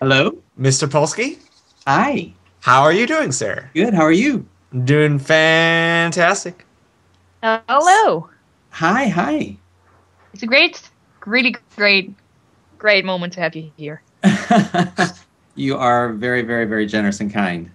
Hello. Mr. Polsky, Hi. how are you doing, sir? Good. How are you? Doing fantastic. Hello. Hi. Hi. It's a great, really great moment to have you here. You are very, very, very generous and kind.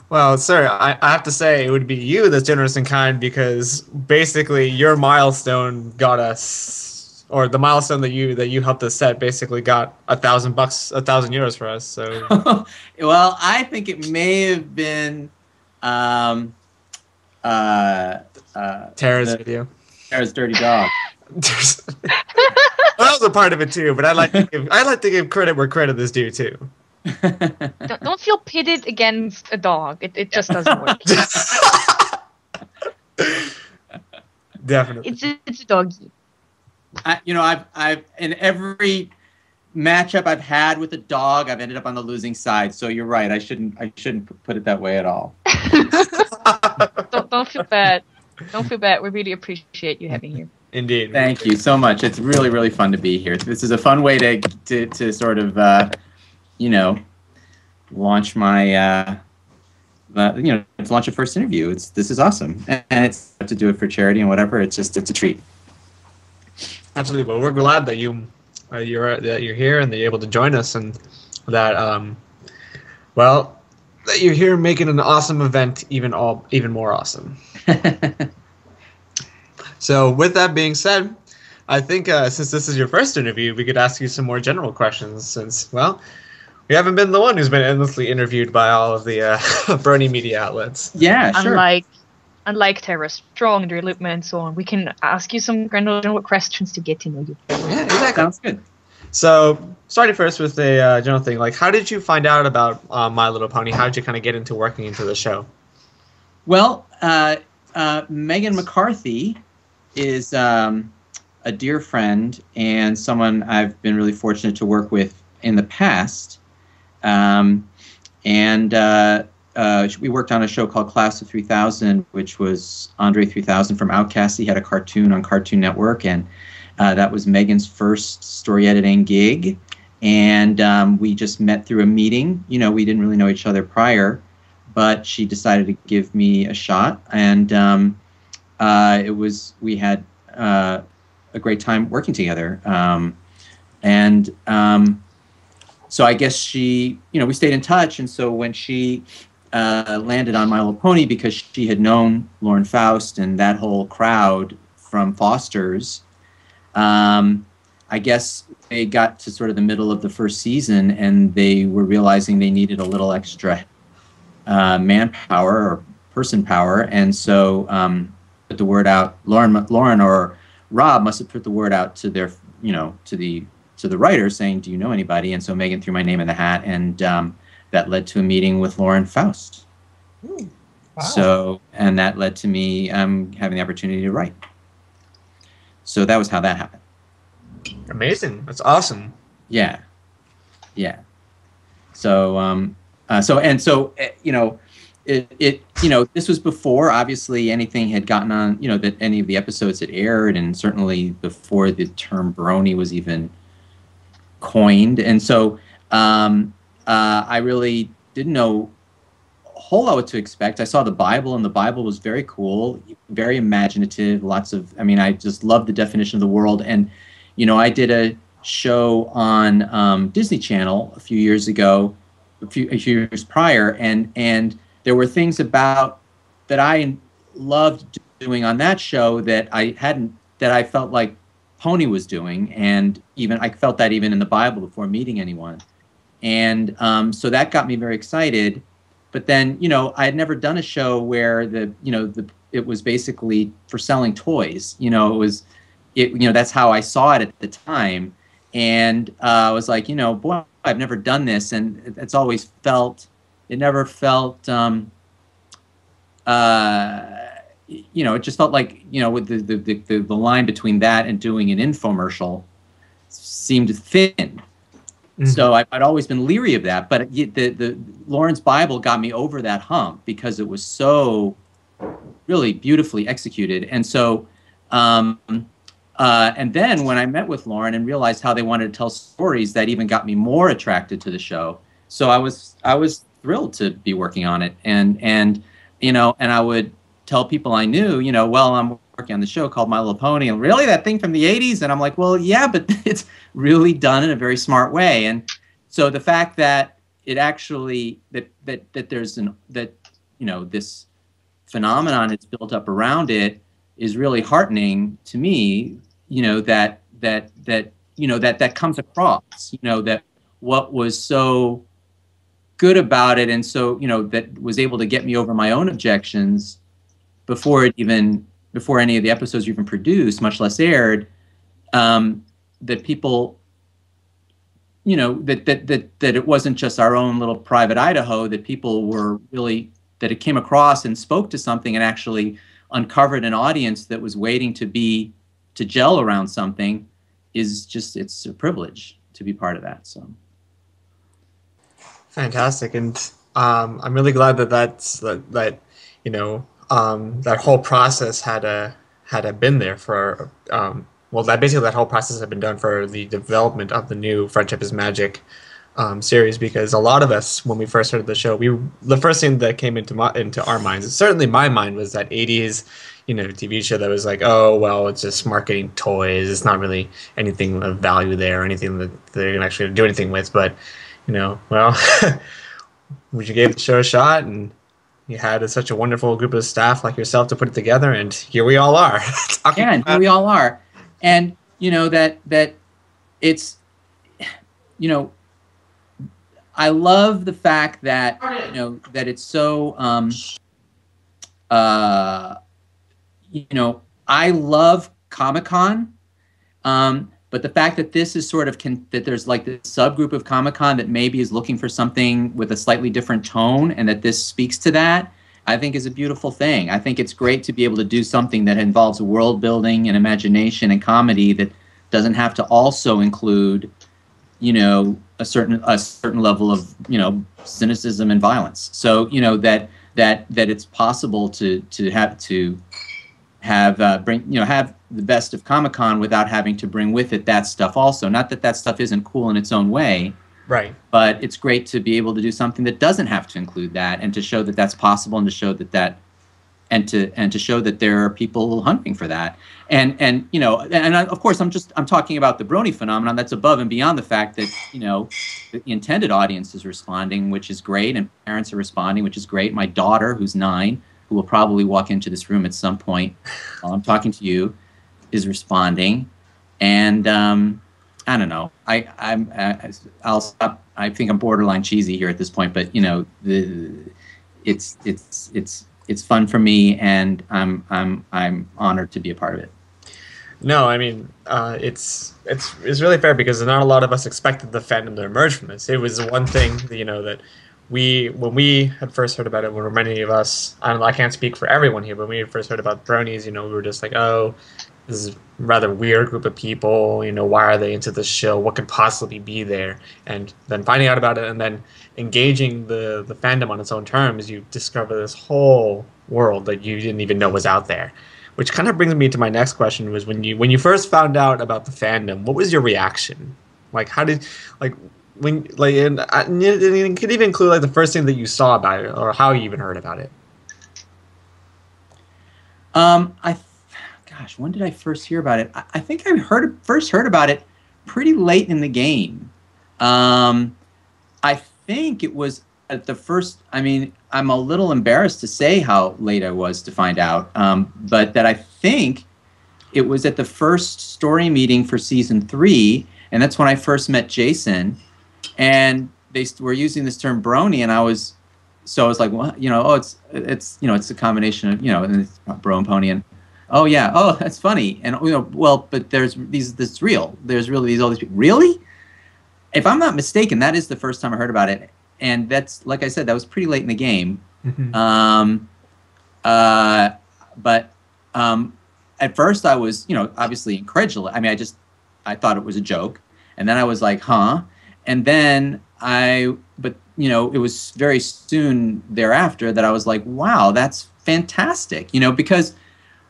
Well, sir, I have to say it would be you that's generous and kind because basically your milestone got us, or the milestone that you helped us set, basically got $1,000, €1,000 for us. So Well, I think it may have been um, uh, Tara's the video. Sarah's dirty dog. That was a part of it too, but I like to give credit where credit is due too. Don't feel pitted against a dog. It just doesn't work. Definitely. It's a doggy. I've in every matchup I've had with a dog, I've ended up on the losing side. So you're right. I shouldn't put it that way at all. Don't feel bad. Don't feel bad. We really appreciate you having here. Indeed. Thank you so much. It's really, really fun to be here. This is a fun way to sort of launch my to launch a first interview. This is awesome, and it's to do it for charity and whatever. It's a treat. Absolutely. Well, we're glad that you're here and that you're able to join us, and that that you're here making an awesome event even more awesome. So, with that being said, I think since this is your first interview, we could ask you some more general questions. Since we haven't been the one who's been endlessly interviewed by all of the Bernie media outlets. Yeah, sure. Unlike Tara Strong, Andrea Lipman, and so on, we can ask you some general questions to get to know you. Yeah, exactly. Sounds good. So, starting first with the general thing, like, how did you find out about My Little Pony? How did you kind of get into working into the show? Well, Megan McCarthy is a dear friend and someone I've been really fortunate to work with in the past. We worked on a show called Class of 3000, which was Andre 3000 from Outkast. He had a cartoon on Cartoon Network, and that was Megan's first story editing gig. And we just met through a meeting. You know, we didn't really know each other prior, but she decided to give me a shot. And we had a great time working together. So I guess we stayed in touch. And so when she landed on My Little Pony, because she had known Lauren Faust and that whole crowd from Foster's, I guess they got to sort of the middle of the first season and they were realizing they needed a little extra manpower or person power. And so put the word out. Lauren or Rob must have put the word out to their, to the writer saying, do you know anybody? And so Megan threw my name in the hat, and that led to a meeting with Lauren Faust. Ooh, wow. So, and that led to me having the opportunity to write. So that was how that happened. Amazing. That's awesome. Yeah. So, this was before, obviously, anything had gotten on, that any of the episodes had aired, and certainly before the term brony was even coined. And so I really didn't know a whole lot what to expect. I saw the Bible, and the Bible was very cool, very imaginative, I just loved the definition of the world. And, I did a show on Disney Channel a few years ago, a few years prior, and there were things about that I loved doing on that show that I felt like Pony was doing, and even I felt that even in the Bible before meeting anyone. And so that got me very excited. But then, I had never done a show where it was basically for selling toys. That's how I saw it at the time. And I was like, boy, I've never done this. And it never felt, it just felt like, with the line between that and doing an infomercial seemed thin. Mm-hmm. So I'd always been leery of that. But the Lauren's Bible got me over that hump because it was so really beautifully executed. And so And then when I met with Lauren and realized how they wanted to tell stories, that even got me more attracted to the show. So I was thrilled to be working on it. And you know, and I would tell people I knew, you know, well, I'm working on the show called My Little Pony, and really that thing from the 80s? And I'm like, well, yeah, but it's really done in a very smart way. And so the fact that it actually that there's you know, this phenomenon that's built up around it is really heartening to me, you know, that you know, that comes across, you know, that what was so good about it, and so, you know, that was able to get me over my own objections before any of the episodes were even produced, much less aired, that people, you know, that it wasn't just our own little private Idaho, that people were really, that it came across and spoke to something and actually uncovered an audience that was waiting to gel around something, is just, it's a privilege to be part of that. So fantastic. And I'm really glad that you know, that whole process had been there for well, that whole process had been done for the development of the new Friendship is Magic series, because a lot of us, when we first started the show, the first thing that came into our minds, certainly my mind, was that 80s, you know, TV show that was like, oh, well, it's just marketing toys, it's not really anything of value there, or anything that they're gonna actually do anything with. But, you know, well, we gave the show a shot, and you had such a wonderful group of staff like yourself to put it together, and here we all are. Yeah, and here we all are. And, you know, that it's, you know, I love the fact that, you know, that it's so, you know, I love Comic-Con, but the fact that this is sort of, that there's like this subgroup of Comic-Con that maybe is looking for something with a slightly different tone, and that this speaks to that, I think is a beautiful thing. I think it's great to be able to do something that involves world building and imagination and comedy that doesn't have to also include, you know, a certain level of, you know, cynicism and violence. So, you know, that it's possible to have the best of Comic-Con without having to bring with it that stuff also. Not that that stuff isn't cool in its own way, right? But it's great to be able to do something that doesn't have to include that, and to show that that's possible, and to show and to show that there are people hungering for that. And you know, and of course I'm talking about the Brony phenomenon. That's above and beyond the fact that, you know, the intended audience is responding, which is great, and parents are responding, which is great. My daughter, who's 9, who will probably walk into this room at some point while I'm talking to you, is responding. And I don't know. I'll stop. I think I'm borderline cheesy here at this point, but, you know, it's fun for me, and I'm honored to be a part of it. No, I mean, it's really fair, because not a lot of us expected the fandom to emerge from this. It was one thing, you know, that when we had first heard about it, when many of us, I can't speak for everyone here, but when we had first heard about Bronies, you know, we were just like, oh, this is a rather weird group of people, you know, why are they into this show? What could possibly be there? And then finding out about it, and then engaging the fandom on its own terms, you discover this whole world that you didn't even know was out there. Which kind of brings me to my next question: was when you first found out about the fandom, what was your reaction? Like, how did, like, when, like, and it could even include like the first thing that you saw about it, or how you even heard about it. Gosh, when did I first hear about it? I think I first heard about it pretty late in the game. I think it was at the first. I mean, I'm a little embarrassed to say how late I was to find out, but that I think it was at the first story meeting for season 3, and that's when I first met Jason, and they were using this term brony, and I was like, well, you know, oh, it's you know, it's a combination of, you know, and it's bro and pony, and oh yeah, oh, that's this and, you know, well, but there's this real, there's really all these people, really. If I'm not mistaken, that is the first time I heard about it. And that's, like I said, that was pretty late in the game. Mm-hmm. But at first I was, you know, obviously incredulous. I mean, I thought it was a joke. And then I was like, huh? And then but, you know, it was very soon thereafter that I was like, wow, that's fantastic. You know, because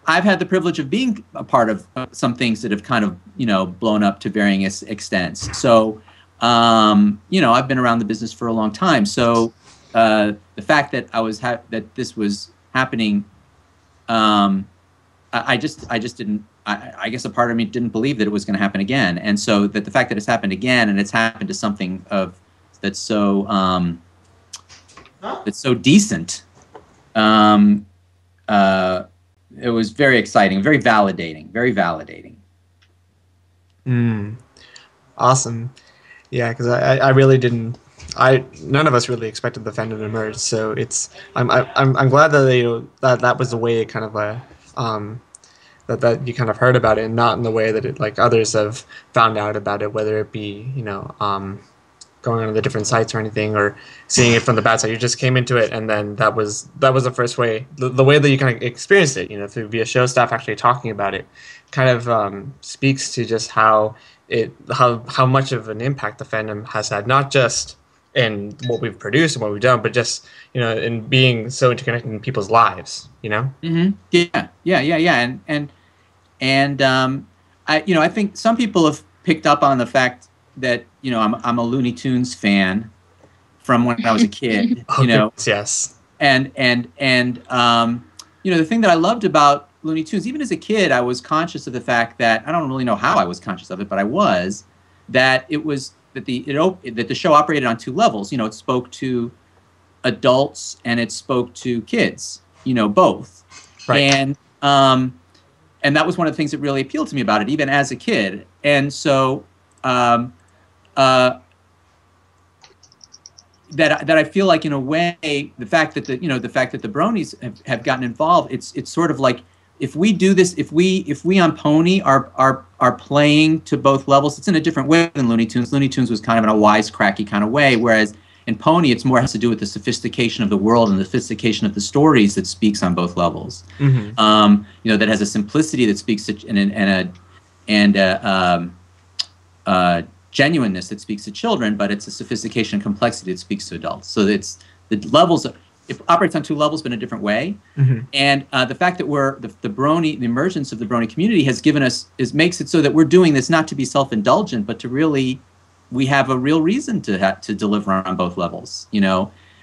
I've had the privilege of being a part of some things that have kind of, blown up to varying extents. So, I've been around the business for a long time. So, the fact that that this was happening, I just didn't. I guess a part of me didn't believe that it was going to happen again. And so that the fact that it's happened again, and it's happened to something that's so decent. It was very exciting, very validating. Awesome. Yeah, because I really didn't. None of us really expected the fandom to emerge. So I'm glad that that was the way it kind of that you kind of heard about it, and not in the way that it like others have found out about it, whether it be going on the different sites or anything, or seeing it from the bad side. You just came into it, and then that was the first way, the way that you kind of experienced it, through via show staff actually talking about it, kind of speaks to just how much of an impact the fandom has had, not just in what we've produced and what we've done, but just in being so interconnected in people's lives. Mm-hmm. Yeah. I think some people have picked up on the fact that I'm a Looney Tunes fan from when I was a kid. Yes. And the thing that I loved about Looney Tunes, even as a kid, I was conscious of the fact that I don't really know how I was conscious of it, but I was that the show operated on two levels. It spoke to adults and it spoke to kids. Both. Right. And that was one of the things that really appealed to me about it, even as a kid. And so. That I feel like, in a way, the fact that the Bronies have gotten involved, it's sort of like, if we do this, if we on Pony are playing to both levels, it's in a different way than Looney Tunes. Looney Tunes was kind of in a wisecracky kind of way, whereas in Pony, it's more has to do with the sophistication of the world and the sophistication of the stories that speaks on both levels. Mm-hmm. That has a simplicity that speaks to, and genuineness that speaks to children, but it's a sophistication and complexity that speaks to adults. So it's the levels. It operates on two levels, but in a different way. Mm-hmm. And the fact that the emergence of the Brony community has makes it so that we're doing this not to be self-indulgent, but to really, we have a real reason to deliver on both levels.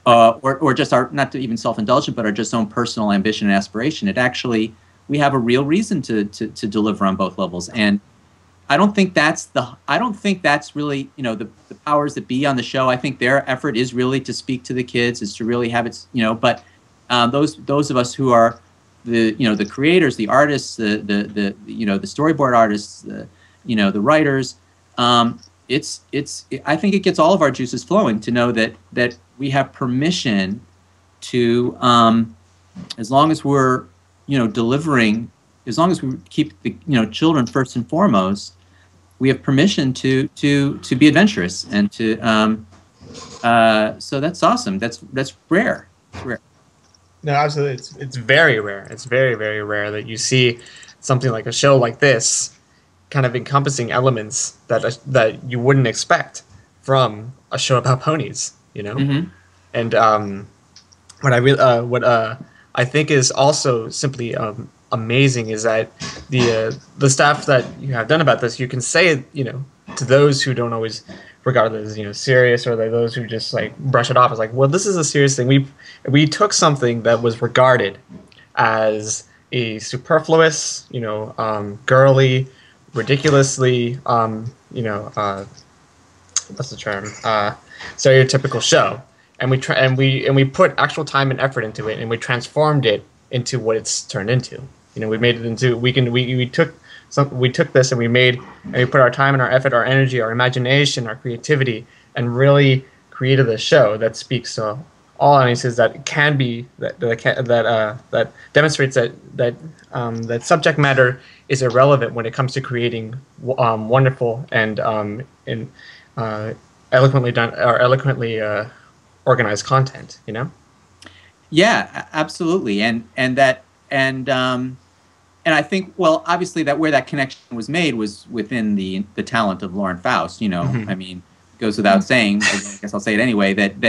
Or just not to even self-indulgent, but our just own personal ambition and aspiration. We have a real reason to deliver on both levels. And I don't think that's really, the powers that be on the show. I think their effort is really to speak to the kids, is to really have it, but those of us who are the creators, the artists, the storyboard artists, the writers, I think it gets all of our juices flowing to know that we have permission to, as long as we're, delivering, as long as we keep the, children first and foremost, we have permission to be adventurous and to, so that's awesome. That's rare. It's rare. No, absolutely. It's very rare. It's very, very rare that you see something like a show like this kind of encompassing elements that you wouldn't expect from a show about ponies, Mm-hmm. And what I think is also simply amazing is that the staff that you have done about this, you can say, to those who don't always regard it as serious, or those who just like brush it off as like, well, this is a serious thing. We took something that was regarded as a superfluous, girly, ridiculously, what's the term, stereotypical show, and we put actual time and effort into it, and we transformed it into what it's turned into. We made it into, we took this and we put our time and our effort, our energy, our imagination, our creativity, and really created a show that speaks to all audiences, that can be that demonstrates that subject matter is irrelevant when it comes to creating wonderful and eloquently done or eloquently organized content. Yeah, absolutely, and I think, well, obviously that where that connection was made was within the talent of Lauren Faust. Mm-hmm. I mean, it goes without saying. I guess I'll say it anyway. That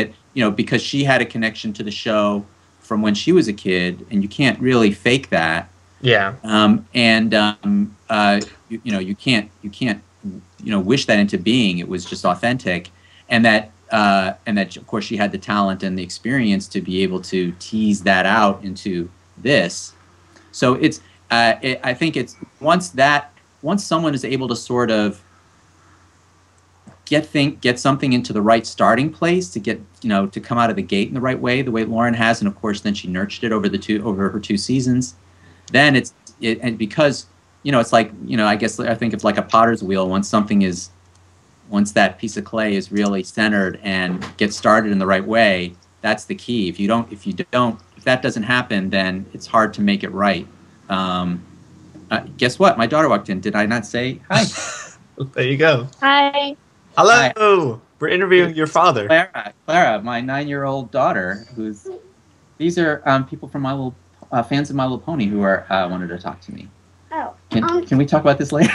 because she had a connection to the show from when she was a kid, and you can't really fake that. Yeah. You can't wish that into being. It was just authentic, and that of course she had the talent and the experience to be able to tease that out into this. So I think it's once someone is able to sort of get something into the right starting place to get to come out of the gate in the way Lauren has, and of course then she nurtured it over her 2 seasons. Then and because it's like I guess I think it's like a potter's wheel. Once that piece of clay is really centered and gets started in the right way, that's the key. If that doesn't happen, then it's hard to make it right. Guess what? My daughter walked in. Did I not say hi? There you go. Hi. Hello. Hi. We're interviewing your father. Clara, my 9-year-old daughter. These are people from My Little fans of My Little Pony who are wanted to talk to me. Oh. Can we talk about this later?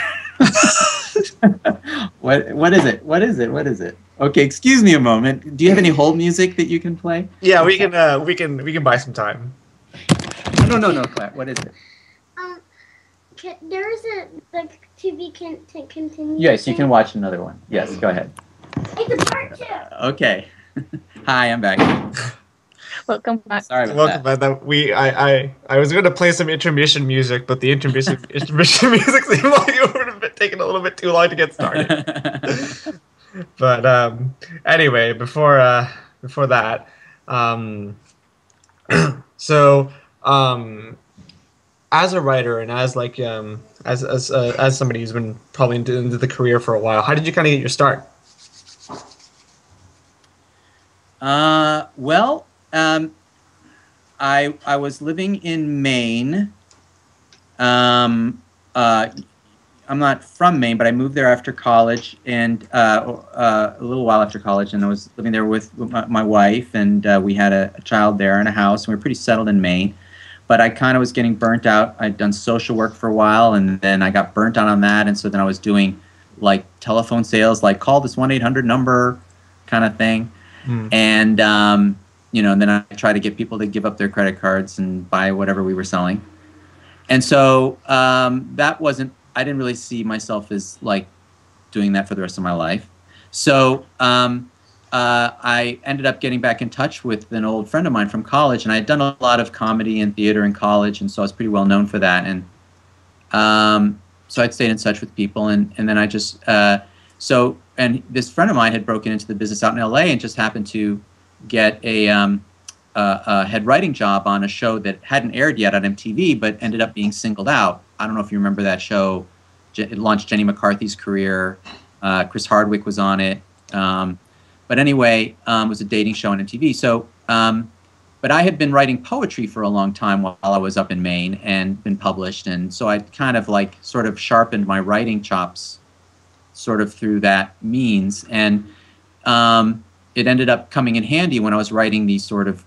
What is it? What is it? Okay, excuse me a moment. Do you have any hold music that you can play? Yeah, we can buy some time. No, Claire. What is it? There's the TV can continue. Yes, you can watch another one. Yes, go ahead. It's a part 2. Okay. Hi, I'm back. Welcome back. Sorry about Welcome that. back. I was going to play some intermission music, but the intermission music seemed like it would have been taking a little bit too long to get started. But anyway, before that, so as a writer and as like as somebody who's been probably into the career for a while, how did you kind of get your start? Well, I was living in Maine. I'm not from Maine, but I moved there after college, and a little while after college, and I was living there with my wife, and we had a child there and a house, and we were pretty settled in Maine. But I kind of was getting burnt out. I'd done social work for a while, and then I got burnt out on that, and so then I was doing like telephone sales, like call this 1-800 number kind of thing. And and then I tried to get people to give up their credit cards and buy whatever we were selling. And so that wasn't, I didn't really see myself as like doing that for the rest of my life. So I ended up getting back in touch with an old friend of mine from college, and I had done a lot of comedy and theater in college, and so I was pretty well known for that. And so I'd stayed in touch with people, and then I just and this friend of mine had broken into the business out in LA and just happened to get a head writing job on a show that hadn't aired yet on MTV, but ended up being singled out. I don't know if you remember that show. It launched Jenny McCarthy's career. Chris Hardwick was on it. But anyway, it was a dating show on MTV. So, but I had been writing poetry for a long time while I was up in Maine and been published. And so I kind of like sort of sharpened my writing chops sort of through that means. And it ended up coming in handy when I was writing these sort of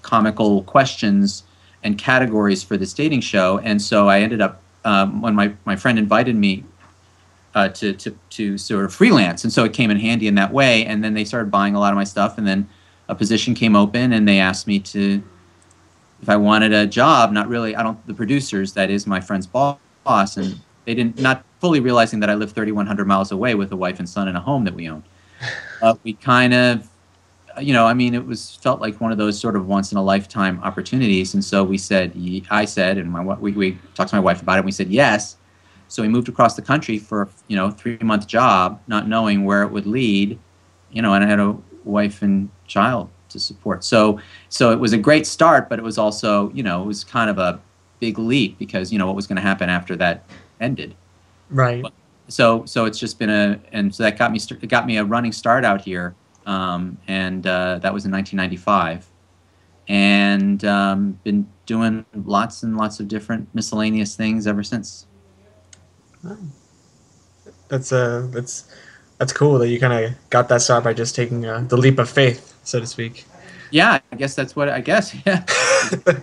comical questions and categories for this dating show. And so I ended up, when my friend invited me to sort of freelance, and so it came in handy in that way. And then they started buying a lot of my stuff, and then a position came open, and they asked me if I wanted a job. Not really, the producers, that is my friend's boss, and they not fully realizing that I live 3,100 miles away with a wife and son and a home that we own. We kind of, it felt like one of those sort of once in a lifetime opportunities. And so we I said, and we talked to my wife about it, and we said yes. So we moved across the country for a 3-month job, not knowing where it would lead, and I had a wife and child to support. So it was a great start, but it was also, it was kind of a big leap because, what was going to happen after that ended. Right. So it's just been so that got me a running start out here. And that was in 1995. And been doing lots and lots of different miscellaneous things ever since. That's cool that you kind of got that start by just taking the leap of faith, so to speak. Yeah, I guess that's what yeah,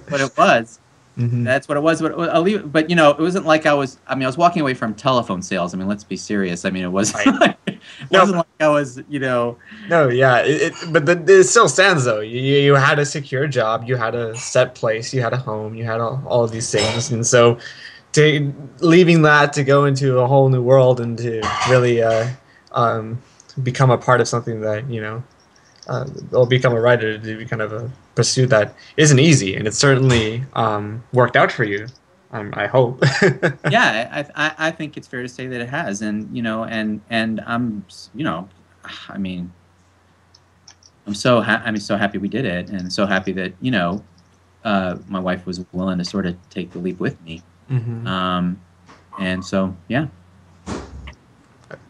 what it was. Mhm. That's what it was. But I'll leave it. But you know, it wasn't like I was. I mean, I was walking away from telephone sales. I mean, let's be serious. I mean, it wasn't. Right. It wasn't like I was. You know. No, yeah, it still stands though. You had a secure job, you had a set place, you had a home, you had all of these things, and so leaving that to go into a whole new world and to really become a part of something that or become a writer to kind of pursue that isn't easy, and it certainly worked out for you. I hope. Yeah, I think it's fair to say that it has, and you know, and I'm, you know, I mean, I'm so happy we did it, and so happy that you know, my wife was willing to sort of take the leap with me. Mm-hmm. And so yeah.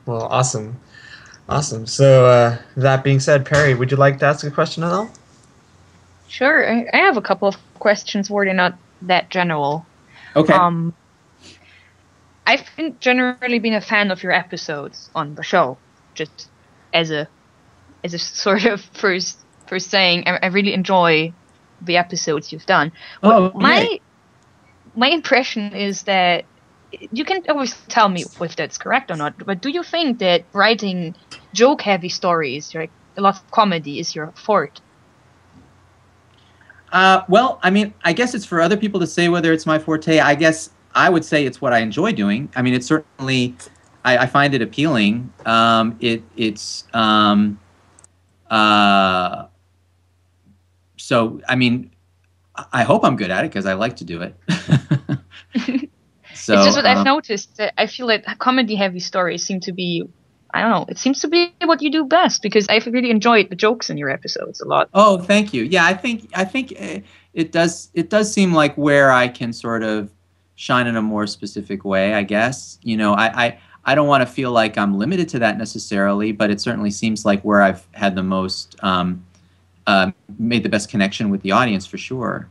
Well, awesome. So that being said, Perry, would you like to ask a question at all? Sure. I have a couple of questions, where they're not that general. Okay. I've generally been a fan of your episodes on the show, just as a sort of first saying. I really enjoy the episodes you've done. Oh, my impression is that you can always tell me if that's correct or not. But do you think that writing joke-heavy stories, like a lot of comedy, is your forte? Well, I mean, I guess it's for other people to say whether it's my forte. I guess I would say it's what I enjoy doing. I mean, it's certainly, I find it appealing. So, I mean, I hope I'm good at it because I like to do it. So, it's just what I've noticed. That I feel that comedy-heavy stories seem to be, I don't know, it seems to be what you do best, because I've really enjoyed the jokes in your episodes a lot. Oh, thank you. Yeah, I think it does seem like where I can sort of shine in a more specific way, I guess. You know, I don't want to feel like I'm limited to that necessarily, but it certainly seems like where I've had the most made the best connection with the audience for sure.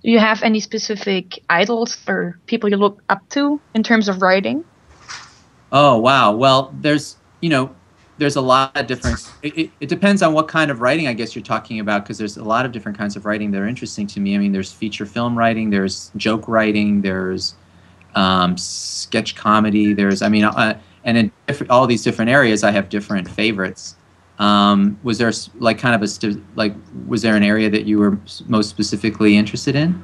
Do you have any specific idols or people you look up to in terms of writing? Oh, wow. Well, there's a lot of different, it depends on what kind of writing I guess you're talking about, because there's a lot of different kinds of writing that are interesting to me. I mean, there's feature film writing, there's joke writing, there's sketch comedy, there's, I mean, and in all these different areas, I have different favorites. Was there like kind of was there an area that you were most specifically interested in?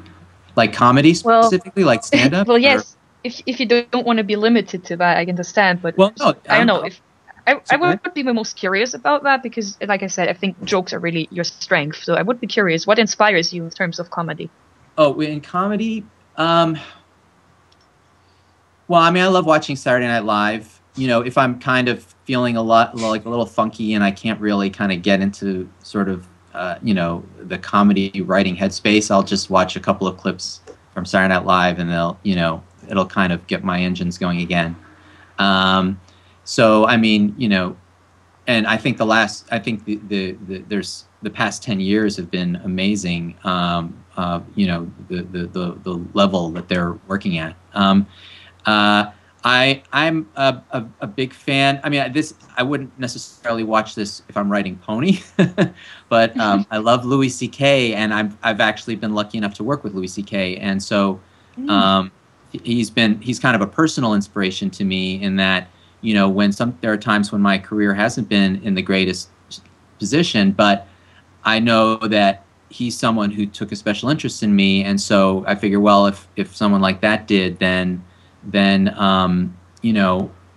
Like comedy specifically, like stand-up? Well, yes. If you don't want to be limited to that, I can understand. But well, no, I don't know. If I would be the most curious about that, because, like I said, I think jokes are really your strength. So I would be curious, what inspires you in terms of comedy? Oh, in comedy, well, I mean, I love watching Saturday Night Live. You know, if I'm kind of feeling a little funky and I can't really kind of get into sort of the comedy writing headspace, I'll just watch a couple of clips from Saturday Night Live, and it'll kind of get my engines going again. So I mean, and I think there's the past 10 years have been amazing. The level that they're working at. I'm a big fan. I mean, I wouldn't necessarily watch this if I'm writing Pony, but I love Louis C.K. and I've actually been lucky enough to work with Louis C.K. and so he's kind of a personal inspiration to me in that there are times when my career hasn't been in the greatest position, but I know that he's someone who took a special interest in me, and so I figure, well, if someone like that did, then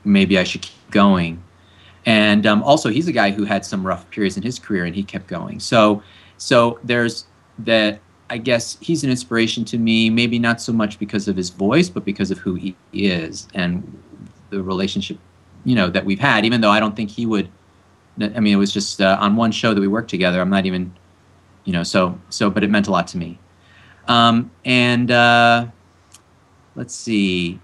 maybe I should keep going. And also, he's a guy who had some rough periods in his career, and he kept going. So there's that. I guess he's an inspiration to me, maybe not so much because of his voice, but because of who he is and the relationship, that we've had. Even though I don't think he would. I mean, it was just on one show that we worked together. I'm not even, but it meant a lot to me. Let's see.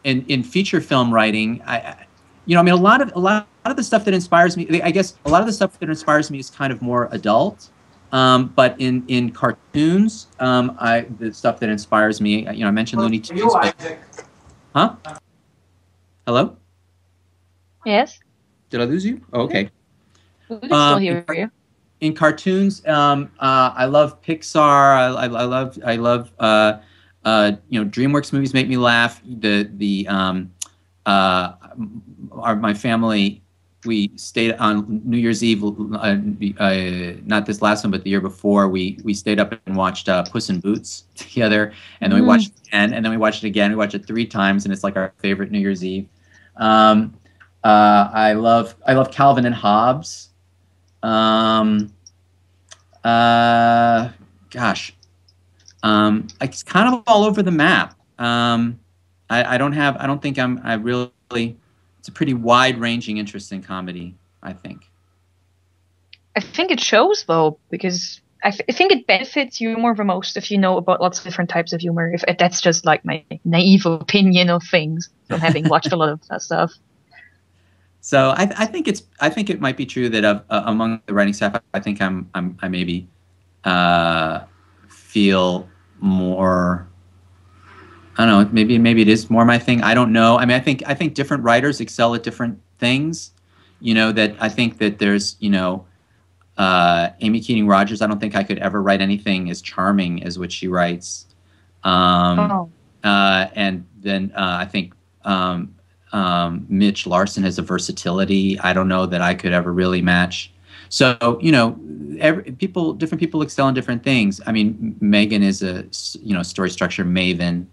In feature film writing, a lot of the stuff that inspires me, I guess a lot of the stuff that inspires me is kind of more adult. But in cartoons, the stuff that inspires me, I mentioned Looney Tunes. Huh? Hello? Yes. Did I lose you? Oh, okay. We can still hear you. in cartoons, I love Pixar. I love DreamWorks movies make me laugh. My family, we stayed on New Year's Eve. Not this last one, but the year before, we stayed up and watched Puss in Boots together, and then we watched it again, and then we watched it again. We watched it 3 times, and it's like our favorite New Year's Eve. I love Calvin and Hobbes. It's kind of all over the map. It's a pretty wide-ranging interest in comedy, I think. I think it shows, though, because I think it benefits humor the most if you know about lots of different types of humor. If that's just like my naive opinion of things from having watched a lot of that stuff. So I think it might be true that among the writing staff, I think I maybe feel more. I don't know. Maybe it is more my thing. I don't know. I mean, I think different writers excel at different things. That I think that there's Amy Keating Rogers. I don't think I could ever write anything as charming as what she writes. And then I think Mitch Larson has a versatility I don't know that I could ever really match. So different people excel in different things. I mean, Megan is a story structure maven.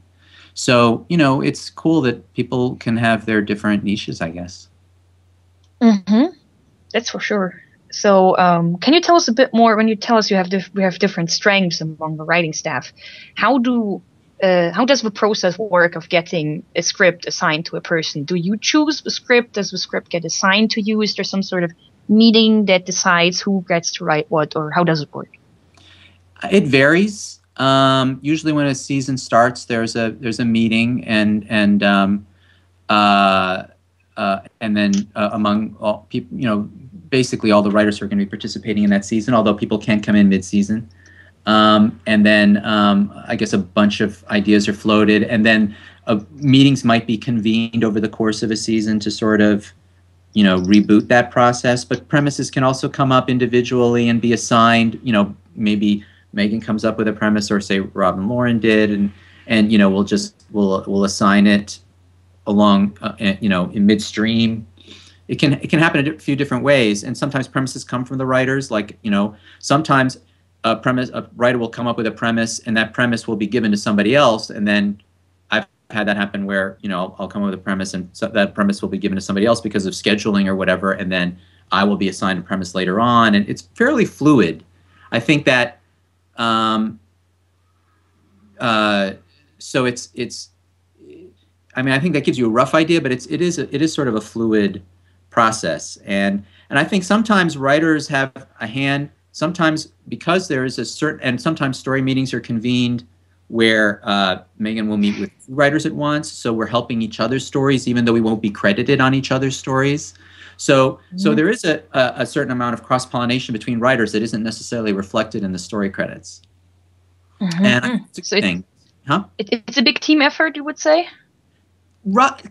So, it's cool that people can have their different niches, I guess. Mm-hmm. That's for sure. So, can you tell us a bit more, when you tell us we have different strengths among the writing staff, how does the process work of getting a script assigned to a person? Do you choose the script? Does the script get assigned to you? Is there some sort of meeting that decides who gets to write what, or how does it work? It varies. Usually when a season starts, there's a meeting and then among all people, basically all the writers who are going to be participating in that season, although people can come in mid-season. And then I guess a bunch of ideas are floated, and then meetings might be convened over the course of a season to sort of, reboot that process. But premises can also come up individually and be assigned. Maybe Megan comes up with a premise, or say Rob and Lauren did, and we'll assign it along, in midstream. It can happen in a few different ways, and sometimes premises come from the writers. Like, sometimes a writer will come up with a premise, and that premise will be given to somebody else, and then I've had that happen where I'll come up with a premise, and so that premise will be given to somebody else because of scheduling or whatever, and then I will be assigned a premise later on, and it's fairly fluid. I think that. So it's. I mean, I think that gives you a rough idea, but it is sort of a fluid process, and I think sometimes writers have a hand. Sometimes because there is and sometimes story meetings are convened where Megan will meet with writers at once, so we're helping each other's stories, even though we won't be credited on each other's stories. So there is a certain amount of cross-pollination between writers that isn't necessarily reflected in the story credits. Mm-hmm. And it's a thing. It's a big team effort, you would say?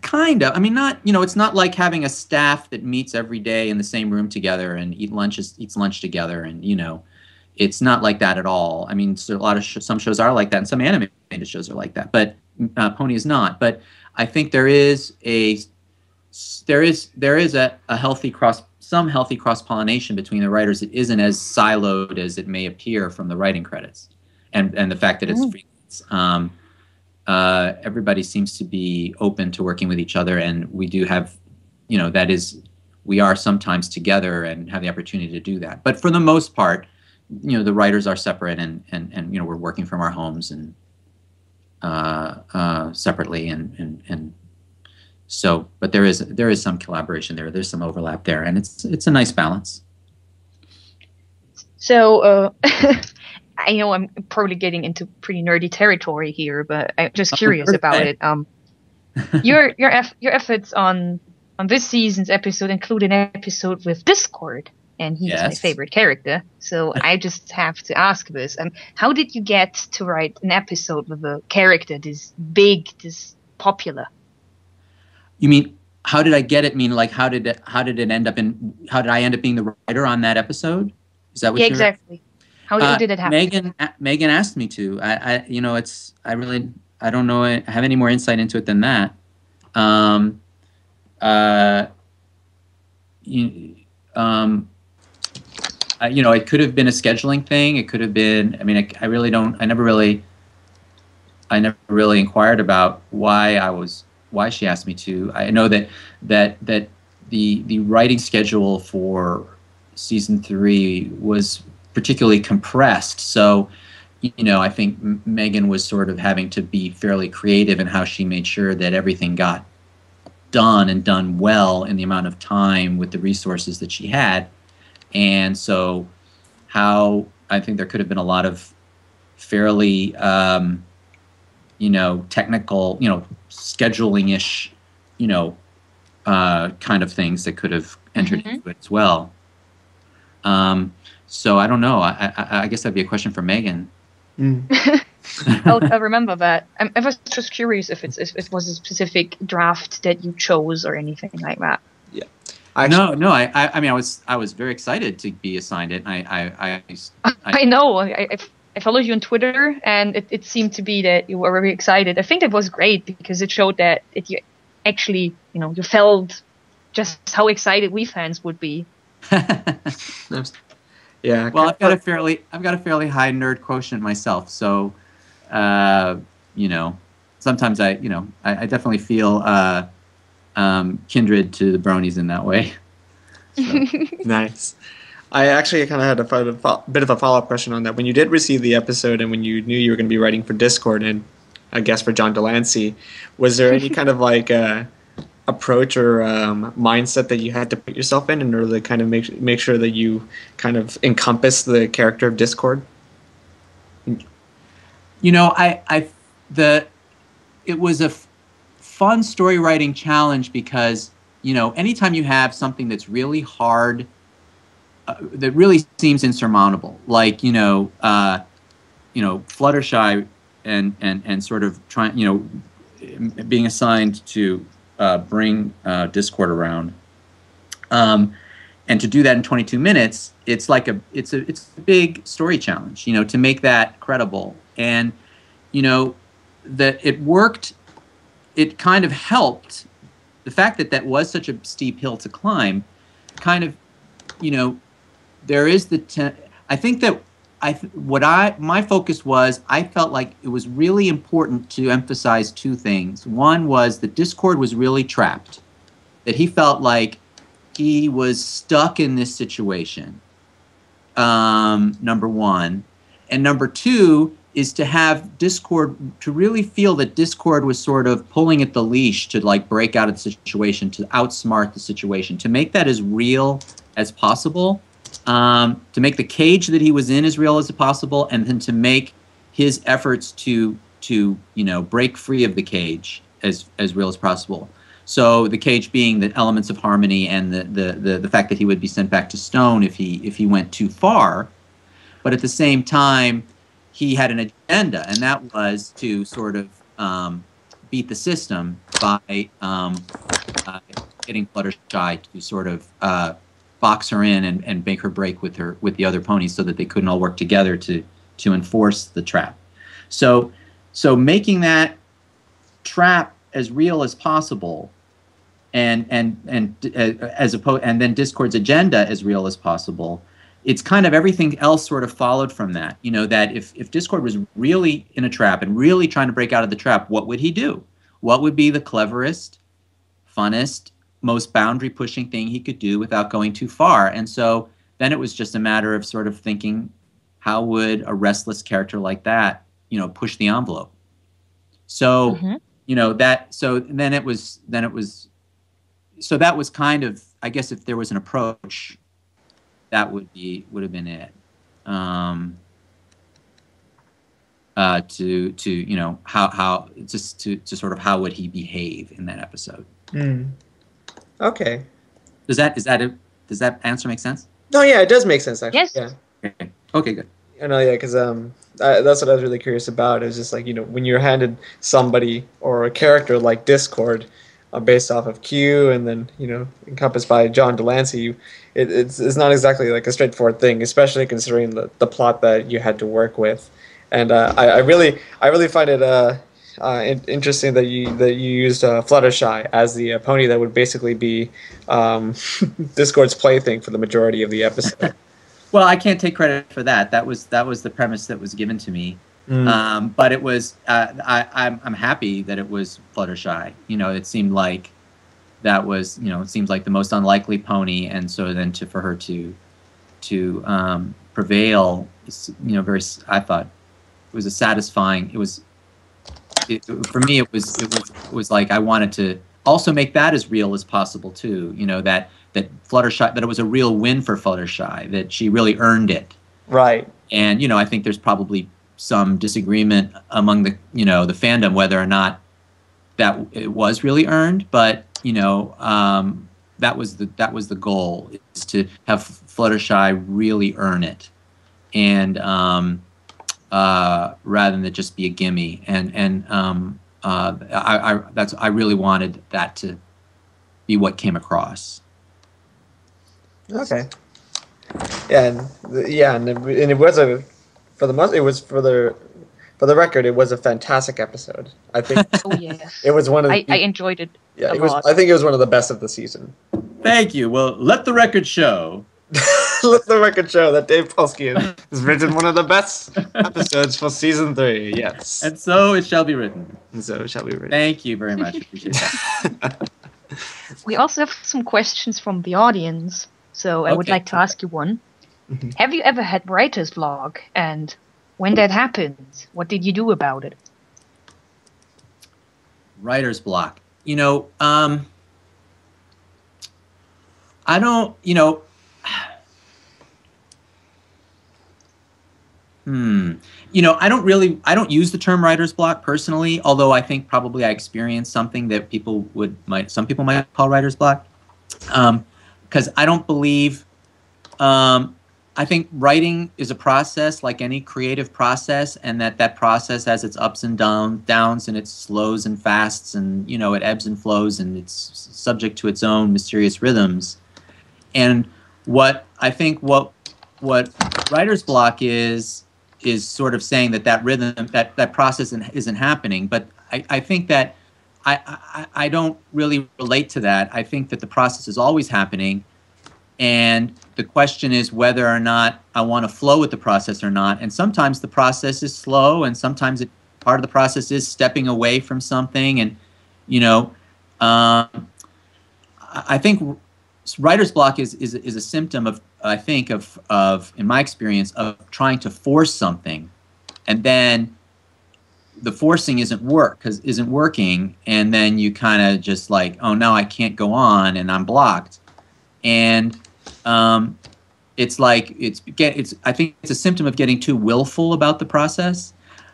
Kind of. I mean, not, it's not like having a staff that meets every day in the same room together and eats lunch together, and it's not like that at all. I mean, so a lot of some shows are like that, and some animated shows are like that, but Pony is not. But I think there is a healthy cross pollination between the writers. It isn't as siloed as it may appear from the writing credits, and the fact that it's freelance. Everybody seems to be open to working with each other, and we do have, we are sometimes together and have the opportunity to do that. But for the most part, the writers are separate, and we're working from our homes and separately, and so. But there is some collaboration there. There's some overlap there, and it's a nice balance. So. I know I'm probably getting into pretty nerdy territory here, but I'm just curious about it. Your efforts on this season's episode include an episode with Discord, and he's my favorite character. So I just have to ask this: how did you get to write an episode with a character this big, this popular? You mean how did I get it? Mean like how did I end up being the writer on that episode? Is that what Yeah, you're? exactly. How did it happen? Megan asked me to. I don't know. I have any more insight into it than that. Um, uh, you, um, it could have been a scheduling thing. It could have been. I mean, I really don't. I never really inquired about why she asked me to. I know that the writing schedule for season 3 was particularly compressed. So, I think Megan was sort of having to be fairly creative in how she made sure that everything got done and done well in the amount of time with the resources that she had. And so I think there could have been a lot of fairly, technical, scheduling-ish, kind of things that could have entered into it as well. So I don't know. I guess that'd be a question for Megan. I'll remember that. I was just curious if it was a specific draft that you chose or anything like that. Yeah. I mean, I was very excited to be assigned it. I know. I followed you on Twitter, and it seemed to be that you were very excited. I think that was great because it showed that you actually, you felt just how excited we fans would be. Yeah. Well, I've got a fairly high nerd quotient myself, so sometimes I definitely feel kindred to the bronies in that way. So. Nice. I actually kind of had a bit of a follow-up question on that. When you did receive the episode and when you knew you were going to be writing for Discord and I guess for John Delancey, was there any kind of approach or mindset that you had to put yourself in order to kind of make sure that you kind of encompass the character of Discord? It was a fun story writing challenge because anytime you have something that's really hard, that really seems insurmountable, like Fluttershy and sort of trying being assigned to bring Discord around, and to do that in 22 minutes, it's a big story challenge, to make that credible, and that it worked. It kind of helped. The fact that was such a steep hill to climb, kind of, there is I think that my focus was, I felt like it was really important to emphasize two things. One was that Discord was really trapped, that he felt like he was stuck in this situation, number one. And number two is to have Discord, to really feel that Discord was sort of pulling at the leash to break out of the situation, to outsmart the situation, to make that as real as possible. To make the cage that he was in as real as possible, and then to make his efforts to break free of the cage as real as possible. So the cage being the elements of harmony and the fact that he would be sent back to Stone if he went too far, but at the same time he had an agenda, and that was to sort of beat the system by getting Fluttershy to sort of box her in and make her break with the other ponies, so that they couldn't all work together to enforce the trap. So making that trap as real as possible, and as opposed, and then Discord's agenda as real as possible. It's kind of everything else sort of followed from that. That if Discord was really in a trap and really trying to break out of the trap, what would he do? What would be the cleverest, funnest, most boundary-pushing thing he could do without going too far? And so then it was just a matter of sort of thinking, how would a restless character like that, push the envelope? So, that was kind of, I guess, if there was an approach, that would have been it. To sort of how would he behave in that episode? Okay. Does that answer make sense? No, yeah, it does make sense actually. Yes. Yeah. Okay, good. I know, yeah, because that's what I was really curious about. It was just when you're handed somebody or a character like Discord, based off of Q, and then encompassed by John Delancey, it's not exactly like a straightforward thing, especially considering the plot that you had to work with. And I really find it interesting that you used Fluttershy as the pony that would basically be Discord's plaything for the majority of the episode. Well, I can't take credit for that. That was the premise that was given to me. But it was I'm happy that it was Fluttershy. It seemed like that was it seems like the most unlikely pony, and so then for her to prevail, very. I thought it was a satisfying. For me. It was like I wanted to also make that as real as possible too. That Fluttershy, that it was a real win for Fluttershy, that she really earned it. Right. And I think there's probably some disagreement among the the fandom whether or not that it was really earned, but that was the goal, is to have Fluttershy really earn it, and rather than it just be a gimme. And I really wanted that to be what came across. Okay. And it was for the record, it was a fantastic episode. I think. Oh yes. It was one of. I enjoyed it. Yeah, a it was. lot. I think it was one of the best of the season. Thank you. Well, let the record show. Let the record show that Dave Polsky has written one of the best episodes for season 3. Yes. And so it shall be written. And so it shall be written. Thank you very much. Appreciate that. We also have some questions from the audience, so I would Okay. like to ask you one. Have you ever had writer's block? And when that happened, what did you do about it? Writer's block. I don't. I don't use the term writer's block personally, although I think probably I experienced something that some people might call writer's block. Because I don't believe, I think writing is a process like any creative process, and that process has its ups and downs, and its slows and fasts, and it ebbs and flows, and it's subject to its own mysterious rhythms. And what writer's block is sort of saying that rhythm, that process isn't happening. But I think that I don't really relate to that. I think that the process is always happening, and the question is whether or not I want to flow with the process or not. And sometimes the process is slow, and sometimes part of the process is stepping away from something. And I think writer's block is a symptom of, I think, of in my experience, of trying to force something, and then the forcing isn't working, and then you kind of just like, oh no, I can't go on, and I'm blocked. And it's like I think it's a symptom of getting too willful about the process.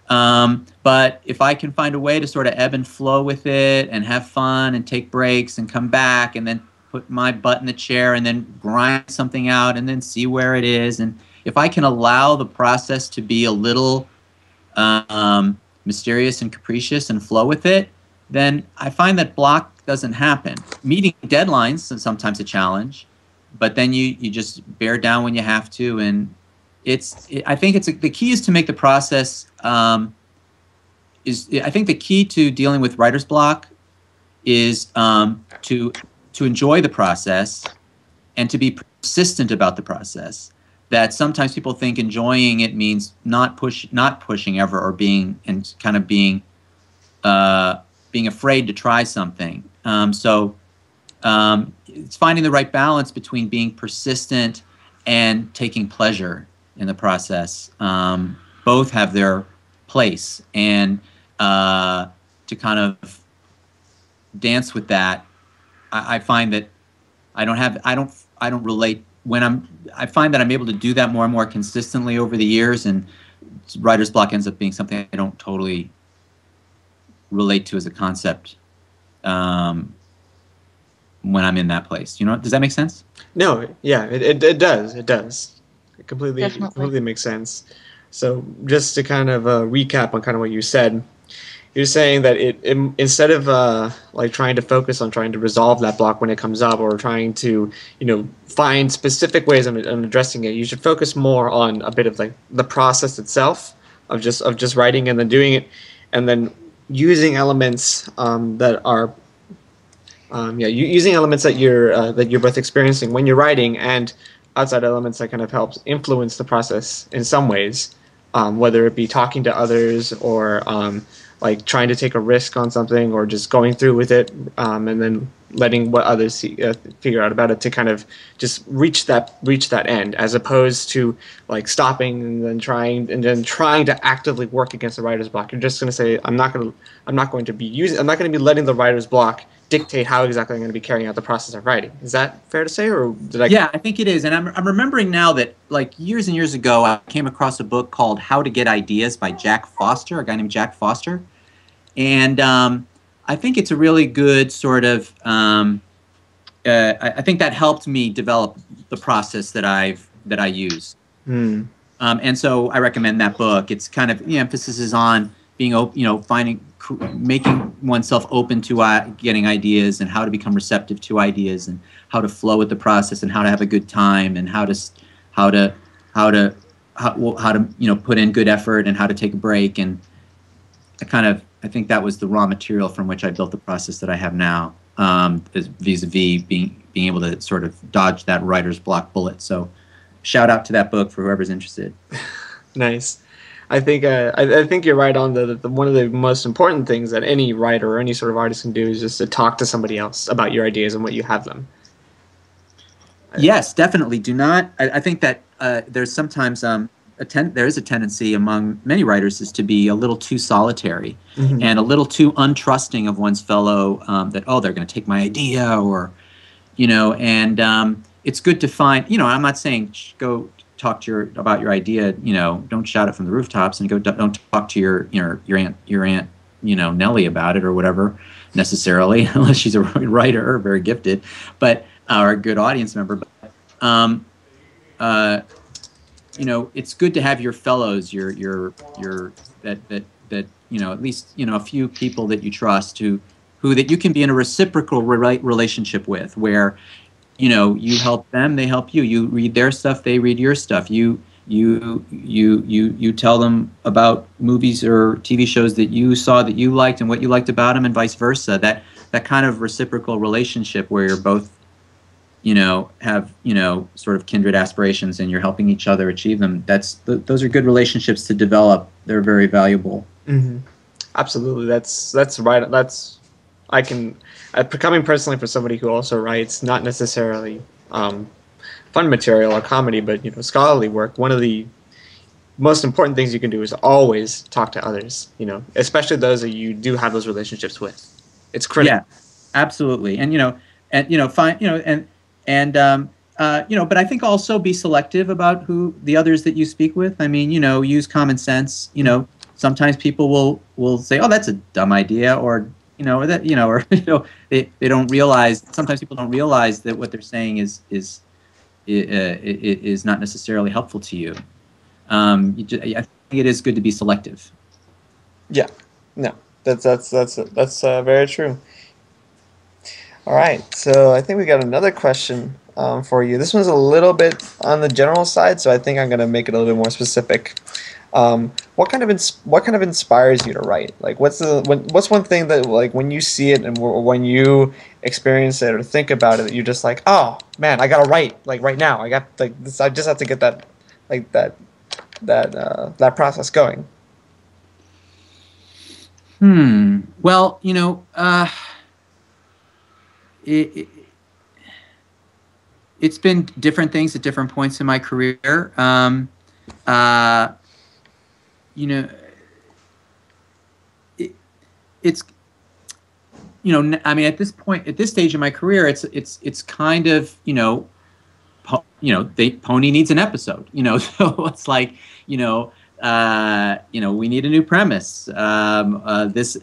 But if I can find a way to sort of ebb and flow with it, and have fun, and take breaks, and come back, and then put my butt in the chair, and then grind something out, and then see where it is, and if I can allow the process to be a little mysterious and capricious and flow with it, then I find that block doesn't happen. Meeting deadlines is sometimes a challenge, but then you just bear down when you have to, and I think the key is to make the process I think the key to dealing with writer's block is to enjoy the process and to be persistent about the process. That sometimes people think enjoying it means not pushing ever, or being afraid to try something. So it's finding the right balance between being persistent and taking pleasure in the process. Both have their place, and to kind of dance with that. I find that I don't relate when I find that I'm able to do that more and more consistently over the years, and writer's block ends up being something I don't totally relate to as a concept when I'm in that place. Does that make sense? No, yeah, it does. It does. It completely makes sense. So just to kind of recap on kind of what you said, you're saying that instead of like trying to focus on trying to resolve that block when it comes up, or trying to find specific ways of addressing it, you should focus more on a bit of like the process itself of just writing and then doing it, and then using elements that are using elements that you're both experiencing when you're writing, and outside elements that kind of helps influence the process in some ways, whether it be talking to others, or like trying to take a risk on something, or just going through with it, and then letting what others figure out about it to kind of just reach that end, as opposed to like stopping and then trying to actively work against the writer's block. You're just going to say, I'm not going to be letting the writer's block dictate how exactly I'm going to be carrying out the process of writing. Is that fair to say, or did I? Yeah, I think it is. And I'm remembering now that like years and years ago, I came across a book called How to Get Ideas by Jack Foster, a guy named Jack Foster. And I think it's a really good sort of, I think that helped me develop the process that I use. And so I recommend that book. It's kind of, the emphasis is on being open, making oneself open to getting ideas, and how to become receptive to ideas, and how to flow with the process, and how to have a good time, and how to put in good effort, and how to take a break. And I think that was the raw material from which I built the process that I have now, vis-a-vis being able to sort of dodge that writer's block bullet. So shout out to that book for whoever's interested. Nice. I think you're right on the one of the most important things that any writer or any sort of artist can do is just to talk to somebody else about your ideas and what you have them. Yes, definitely. Do not. I think that there's sometimes there is a tendency among many writers is to be a little too solitary, and a little too untrusting of one's fellow, that, oh, they're going to take my idea, or, and it's good to find, I'm not saying go talk about your idea, don't shout it from the rooftops, and don't talk to your aunt, Nellie about it or whatever necessarily, unless she's a writer or very gifted, but, or a good audience member. But, it's good to have your fellows, that at least, a few people that you trust who that you can be in a reciprocal relationship with, where, you help them, they help you. You read their stuff, they read your stuff. You tell them about movies or TV shows that you saw that you liked and what you liked about them, and vice versa. That kind of reciprocal relationship where you're both, have, sort of kindred aspirations, and you're helping each other achieve them. Those are good relationships to develop. They're very valuable. Mm-hmm. Absolutely. That's right. Coming personally from somebody who also writes not necessarily fun material or comedy, but scholarly work. One of the most important things you can do is always talk to others. Especially those that you do have those relationships with. It's critical. Yeah, absolutely. And but I think also be selective about who the others that you speak with. I mean, use common sense. Sometimes people will say, "Oh, that's a dumb idea," or they don't realize. Sometimes people don't realize that what they're saying is not necessarily helpful to you. I think it is good to be selective. Yeah, no, that's very true. All right, so I think we got another question for you. This one's a little bit on the general side, so I think I'm going to make it a little bit more specific. What kind of inspires you to write? Like, what's one thing that, like, when you see it and when you experience it or think about it, that you're just like, oh man, I gotta write, like, right now. I got, like, this. I just have to get that, like, that process going. Well, it's been different things at different points in my career. It's I mean, at this stage in my career, it's kind of Pony needs an episode, so it's like we need a new premise. This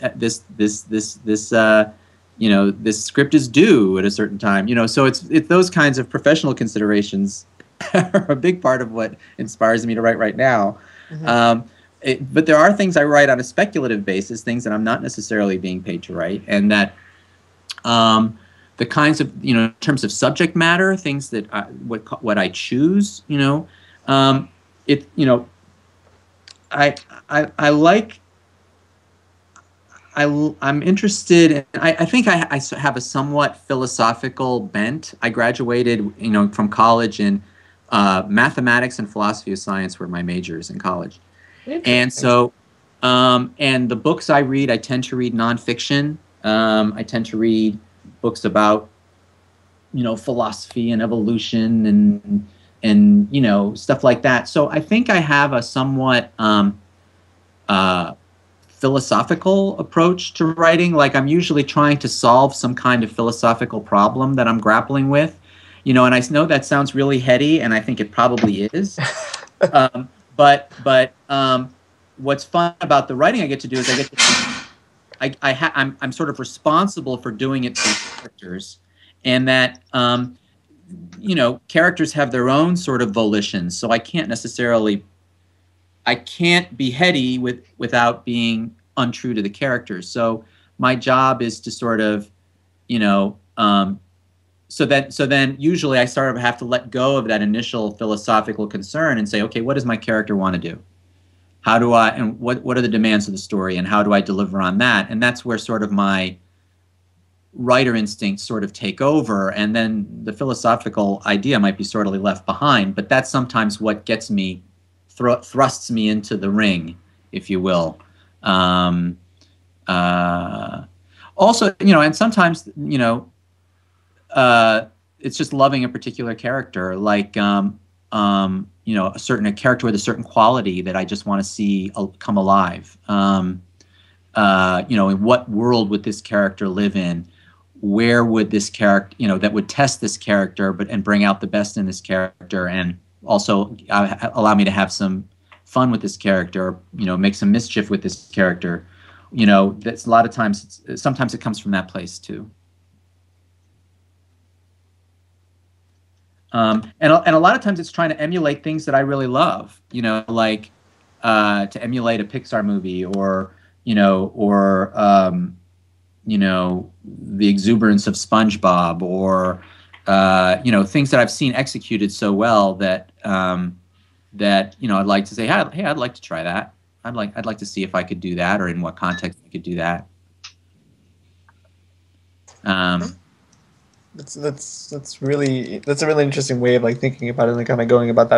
script is due at a certain time, so it's those kinds of professional considerations are a big part of what inspires me to write right now. Mm-hmm. but there are things I write on a speculative basis, things that I'm not necessarily being paid to write, and that the kinds of, in terms of subject matter, things that what I choose, it, I like. I'm interested in, I think I have a somewhat philosophical bent. I graduated, from college in mathematics and philosophy of science were my majors in college. And so, and the books I read, I tend to read nonfiction. I tend to read books about, philosophy and evolution and stuff like that. So I think I have a somewhat philosophical approach to writing. Like, I'm usually trying to solve some kind of philosophical problem that I'm grappling with, and I know that sounds really heady, and I think it probably is. But what's fun about the writing I get to do is I'm sort of responsible for doing it through characters, and that characters have their own sort of volitions. So I can't be heady without being untrue to the characters. So my job is to sort of, so then usually I sort of have to let go of that initial philosophical concern and say, okay, what does my character want to do? How do I, and what are the demands of the story, and how do I deliver on that? And that's where sort of my writer instincts sort of take over, and then the philosophical idea might be sort of left behind. But that's sometimes what gets me, thrusts me into the ring, if you will. Also, and sometimes, it's just loving a particular character, like, a character with a certain quality that I just want to see come alive. In what world would this character live in? Where would this character, that would test this character, and bring out the best in this character, and also allow me to have some fun with this character, make some mischief with this character. That's a lot of times, sometimes it comes from that place too. And a lot of times it's trying to emulate things that I really love, like to emulate a Pixar movie, or the exuberance of SpongeBob, or things that I've seen executed so well that I'd like to say, hey, I'd like to try that. I'd like to see if I could do that, or in what context I could do that. That's a really interesting way of thinking about it and kind of going about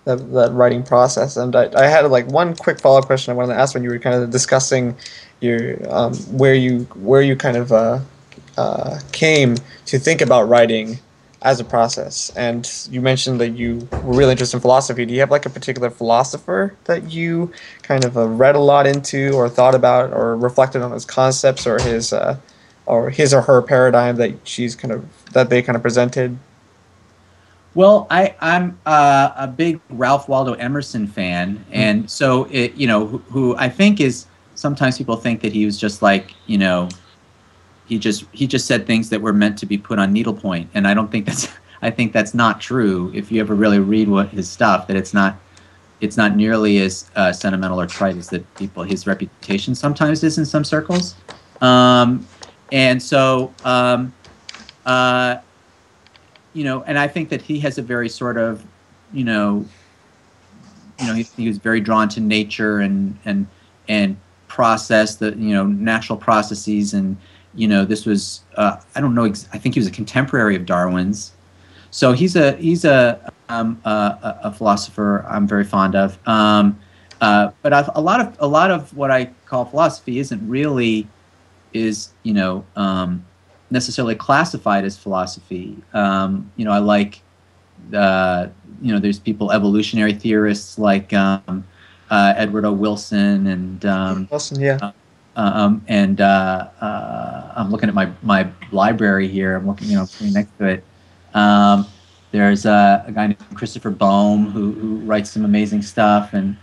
that writing process. And I had one quick follow-up question I wanted to ask when you were kind of discussing your where you kind of came to think about writing as a process. And you mentioned that you were really interested in philosophy. Do you have a particular philosopher that you kind of read a lot into, or thought about, or reflected on his concepts, or his or her paradigm that they kind of presented? Well, I'm a big Ralph Waldo Emerson fan, and so who I think is, sometimes people think that he was just he just said things that were meant to be put on needlepoint, and I think that's not true. If you ever really read his stuff, that it's not nearly as sentimental or trite as his reputation sometimes is in some circles. And so, and I think that he has a very sort of, he was very drawn to nature and process, the natural processes, and this was I don't know, I think he was a contemporary of Darwin's, so he's a philosopher I'm very fond of. But a lot of what I call philosophy isn't really necessarily classified as philosophy. I like there's evolutionary theorists like Edward O. Wilson and Wilson, yeah. I'm looking at my library here. I'm looking, sitting next to it. There's a guy named Christopher Boehm who writes some amazing stuff, and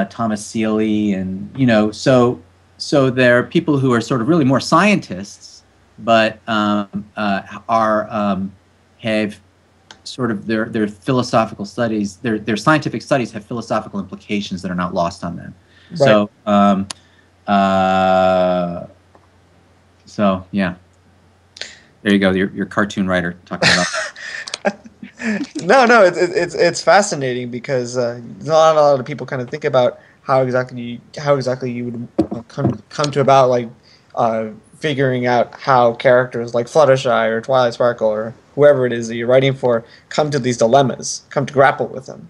Thomas Seeley, and so there are people who are sort of really more scientists, but have sort of their philosophical studies, their scientific studies have philosophical implications that are not lost on them. Right. So yeah, there you go. Your cartoon writer talking about. No, it's fascinating because not a lot of people kind of think about how exactly you would come to about like figuring out how characters like Fluttershy or Twilight Sparkle or whoever it is that you're writing for come to these dilemmas, come to grapple with them.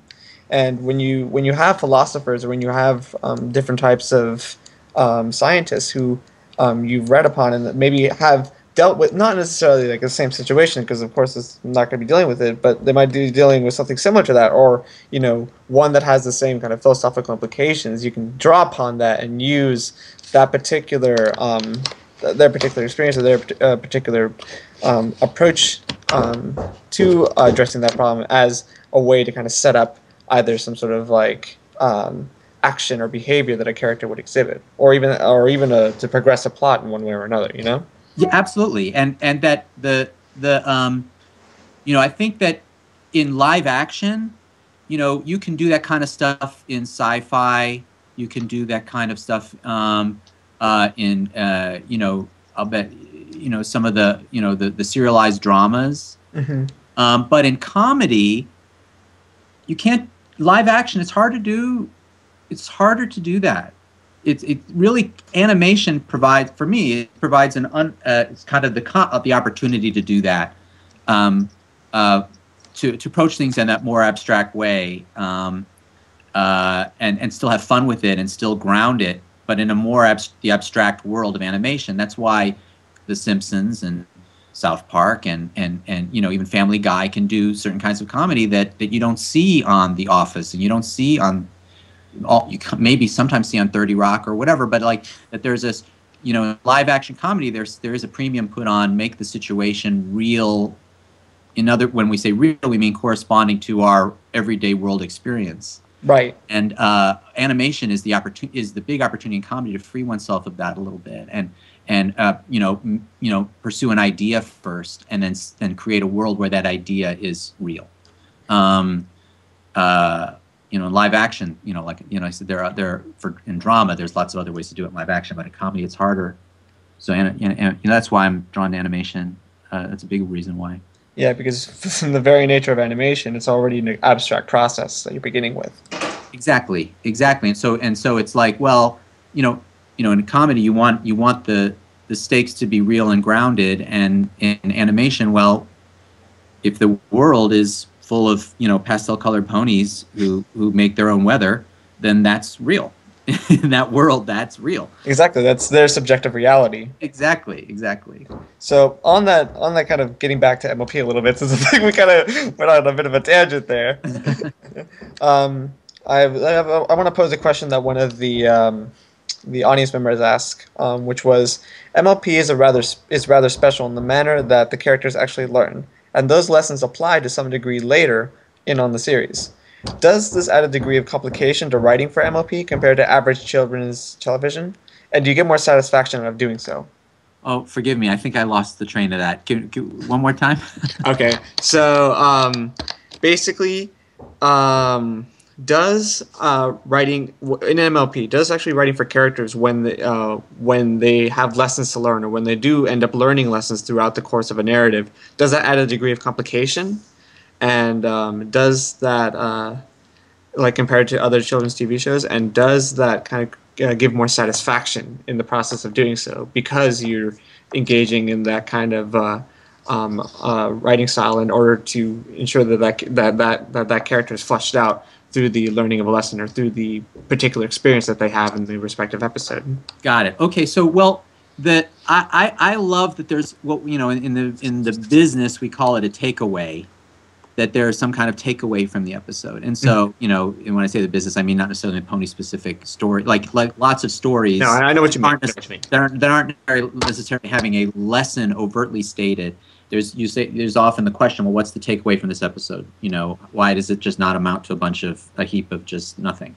And when you have philosophers or when you have different types of scientists who you've read upon and that maybe have dealt with not necessarily like the same situation, because of course it's not going to be dealing with it, but they might be dealing with something similar to that, or one that has the same kind of philosophical implications. You can draw upon that and use that particular their particular experience or their particular approach to addressing that problem as a way to kind of set up either some sort of like action or behavior that a character would exhibit, or even to progress a plot in one way or another. Yeah, absolutely, and that I think that in live action, you can do that kind of stuff in sci-fi. You can do that kind of stuff in I'll bet some of the serialized dramas. Mm-hmm. But in comedy, you can't live action. It's hard to do. It's harder to do that. It really animation provides for me. It provides it's kind of the opportunity to do that, to approach things in that more abstract way, and still have fun with it and still ground it, but in a more the abstract world of animation. That's why The Simpsons and South Park and even Family Guy can do certain kinds of comedy that you don't see on The Office and you don't see on. You maybe sometimes see on 30 Rock or whatever, but like that there's this, live action comedy. There is a premium put on make the situation real. When we say real, we mean corresponding to our everyday world experience. Right. And animation is the big opportunity in comedy to free oneself of that a little bit and pursue an idea first and then create a world where that idea is real. In live action, I said in drama, there's lots of other ways to do it in live action, but in comedy, it's harder. So, that's why I'm drawn to animation. That's a big reason why. Yeah, because in the very nature of animation, it's already an abstract process that you're beginning with. Exactly, and so it's like, well, in comedy, you want the stakes to be real and grounded, and in animation, well, if the world is full of pastel colored ponies who make their own weather, then that's real. In that world, that's real. Exactly, that's their subjective reality. Exactly. So on that kind of getting back to MLP a little bit, since I think we kind of went on a bit of a tangent there. I want to pose a question that one of the audience members asked, which was, MLP is rather special in the manner that the characters actually learn, and those lessons apply to some degree later on the series. Does this add a degree of complication to writing for MLP compared to average children's television? And do you get more satisfaction out of doing so? Oh, forgive me. I think I lost the train of that. One more time? Okay. So basically, does writing in MLP, does actually writing for characters when they have lessons to learn, or when they do end up learning lessons throughout the course of a narrative, does that add a degree of complication? And does that, like compared to other children's TV shows, and does that kind of give more satisfaction in the process of doing so, because you're engaging in that kind of writing style in order to ensure that character is fleshed out through the learning of a lesson or through the particular experience that they have in the respective episode? Got it. Okay, so well, I love that there's in the business we call it a takeaway, that there's some kind of takeaway from the episode. And so, and when I say the business, I mean not necessarily a pony-specific story, like lots of stories. No, I know what you mean. That aren't necessarily having a lesson overtly stated. There's often the question, well, what's the takeaway from this episode? Why does it just not amount to a heap of just nothing?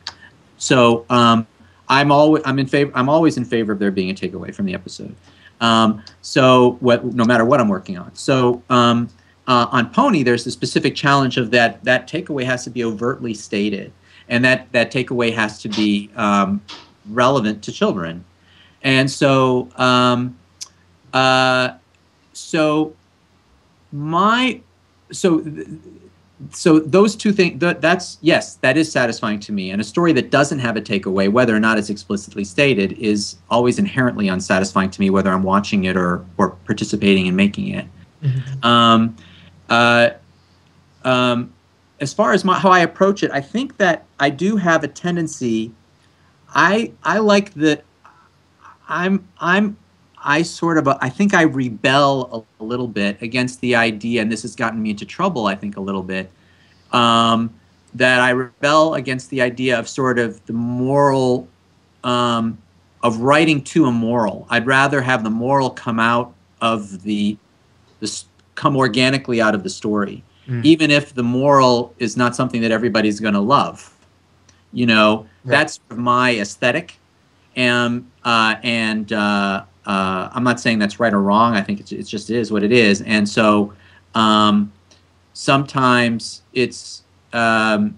So I'm always in favor of there being a takeaway from the episode. No matter what I'm working on. So on Pony, there's the specific challenge of that takeaway has to be overtly stated, and that takeaway has to be relevant to children. And so so those two things, that's, yes, that is satisfying to me. And a story that doesn't have a takeaway, whether or not it's explicitly stated, is always inherently unsatisfying to me, whether I'm watching it or participating in making it. Mm-hmm. As far as how I approach it, I think that I do have a tendency. I like that. I think I rebel a little bit against the idea, and this has gotten me into trouble, I think, a little bit, that I rebel against the idea of sort of the moral, of writing to a moral. I'd rather have the moral come out of come organically out of the story, even if the moral is not something that everybody's going to love. You know, right. That's my aesthetic, and I'm not saying that's right or wrong. I think it just is what it is. And so sometimes it's I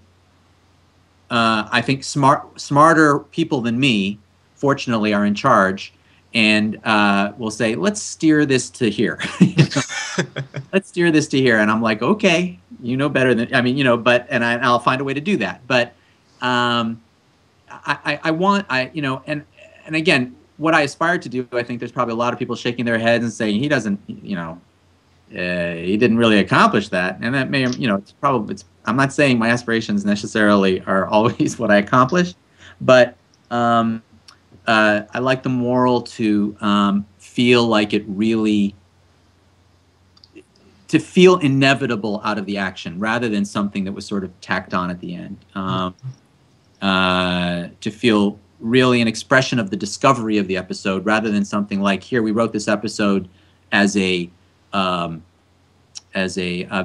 think smarter people than me, fortunately, are in charge, and will say, let's steer this to here. Let's steer this to here. And I'm like, okay, you know better than, I'll find a way to do that. But and again, what I aspire to do, I think there's probably a lot of people shaking their heads and saying he doesn't, he didn't really accomplish that. And that may, I'm not saying my aspirations necessarily are always what I accomplish, but I like the moral to feel like it really, to feel inevitable out of the action rather than something that was sort of tacked on at the end. To feel really an expression of the discovery of the episode rather than something like, here, we wrote this episode as a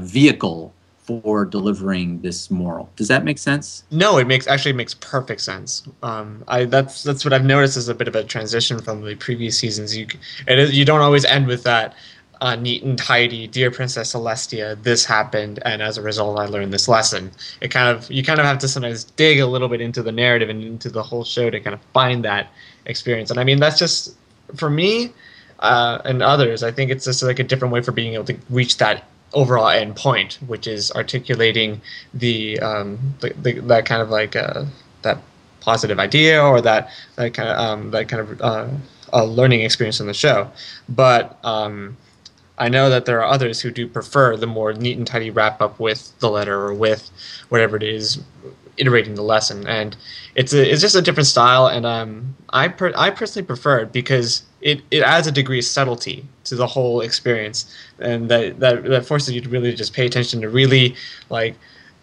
vehicle for delivering this moral. Does that make sense? No, it makes perfect sense. That's what I've noticed as a bit of a transition from the previous seasons. You don't always end with that neat and tidy, dear Princess Celestia, this happened, and as a result, I learned this lesson. You kind of have to sometimes dig a little bit into the narrative and into the whole show to kind of find that experience. And I mean, that's just, for me and others, I think it's just like a different way for being able to reach that overall end point, which is articulating that kind of like that positive idea or that kind of learning experience in the show. But I know that there are others who do prefer the more neat and tidy wrap up with the letter or with whatever it is, iterating the lesson, and it's just a different style. And I personally prefer it because it adds a degree of subtlety to the whole experience, and that forces you to really just pay attention to really like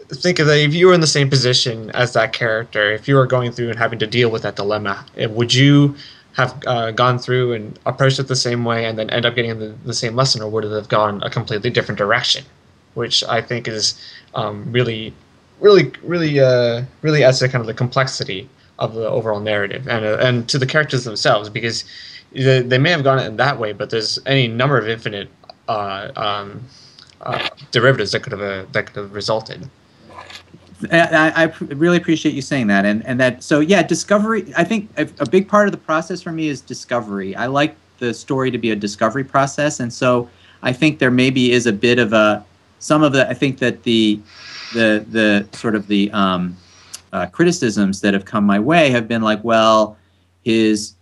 think of that. If you were in the same position as that character, if you were going through and having to deal with that dilemma, would you have gone through and approached it the same way and then end up getting the same lesson, or would it have gone a completely different direction? Which I think is really adds to kind of the complexity of the overall narrative and to the characters themselves, because they may have gone in that way, but there's any number of infinite derivatives that could have resulted. I really appreciate you saying that, and that. So yeah, discovery. I think a big part of the process for me is discovery. I like the story to be a discovery process, and so I think there maybe is a bit of some of the. I think that the sort of the criticisms that have come my way have been like, well, his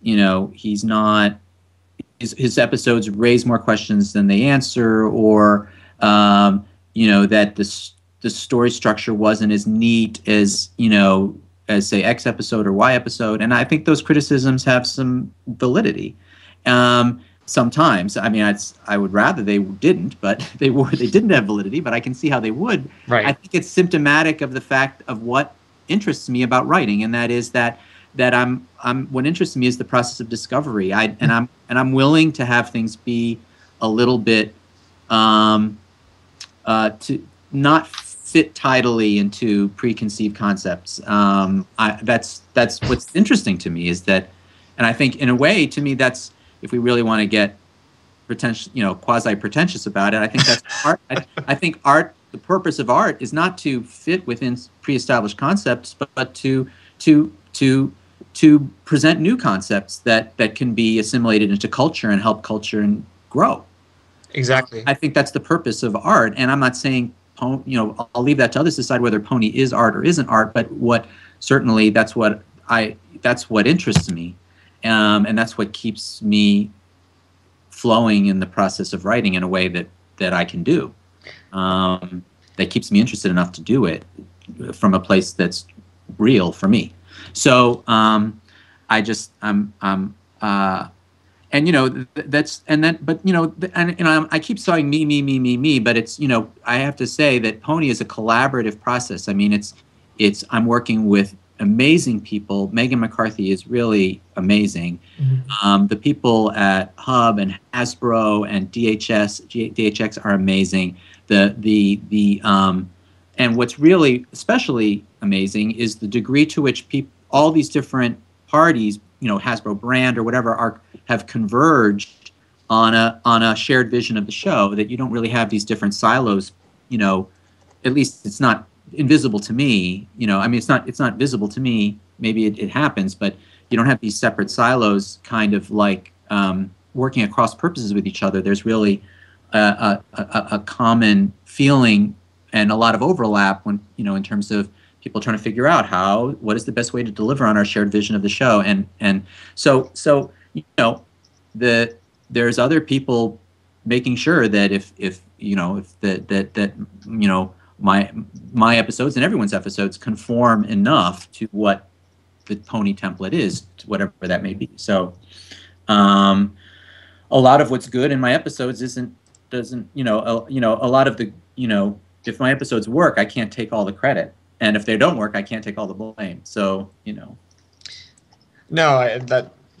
episodes raise more questions than they answer, or that the story structure wasn't as neat as as say X episode or Y episode, and I think those criticisms have some validity. Sometimes, I mean, I would rather they didn't, but they didn't have validity. But I can see how they would. Right. I think it's symptomatic of the fact of what interests me about writing, and that is that I'm what interests me is the process of discovery. I'm willing to have things be a little bit to not fit tidily into preconceived concepts. That's what's interesting to me is that, and I think in a way to me that's, if we really want to get pretentious, quasi pretentious about it. I think that's art. I think art. The purpose of art is not to fit within pre-established concepts, but to present new concepts that can be assimilated into culture and help culture and grow. Exactly. I think that's the purpose of art, and I'm not saying, I'll leave that to others to decide whether Pony is art or isn't art. But certainly that's what interests me, and that's what keeps me flowing in the process of writing in a way that I can do, that keeps me interested enough to do it from a place that's real for me. So I keep saying me, but it's, I have to say that Pony is a collaborative process. I mean, I'm working with amazing people. Megan McCarthy is really amazing. Mm-hmm. The people at Hub and Hasbro and DHX are amazing. And what's really especially amazing is the degree to which all these different parties, Hasbro brand or whatever, have converged on a shared vision of the show, that you don't really have these different silos. At least it's not invisible to me. I mean, it's not visible to me. Maybe it happens, but you don't have these separate silos kind of like working across purposes with each other. There's really a common feeling and a lot of overlap when, in terms of people trying to figure out what is the best way to deliver on our shared vision of the show. And so there's other people making sure that if my episodes and everyone's episodes conform enough to what the Pony template is, to whatever that may be. So a lot of what's good in my episodes doesn't a lot of the, if my episodes work, I can't take all the credit. And if they don't work, I can't take all the blame. So, No,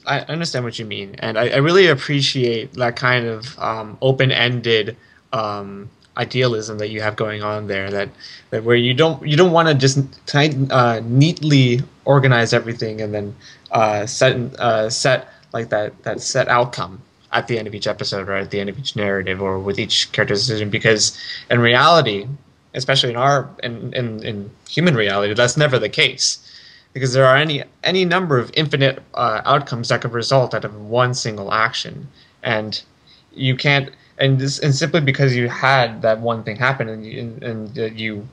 I understand what you mean. And I really appreciate that kind of open-ended idealism that you have going on there, that where you don't want to just neatly organize everything and then set like that set outcome at the end of each episode or at the end of each narrative or with each character's decision, because in reality, especially in human reality, that's never the case, because there are any number of infinite outcomes that could result out of one single action, and you can't. And simply because you had that one thing happen and you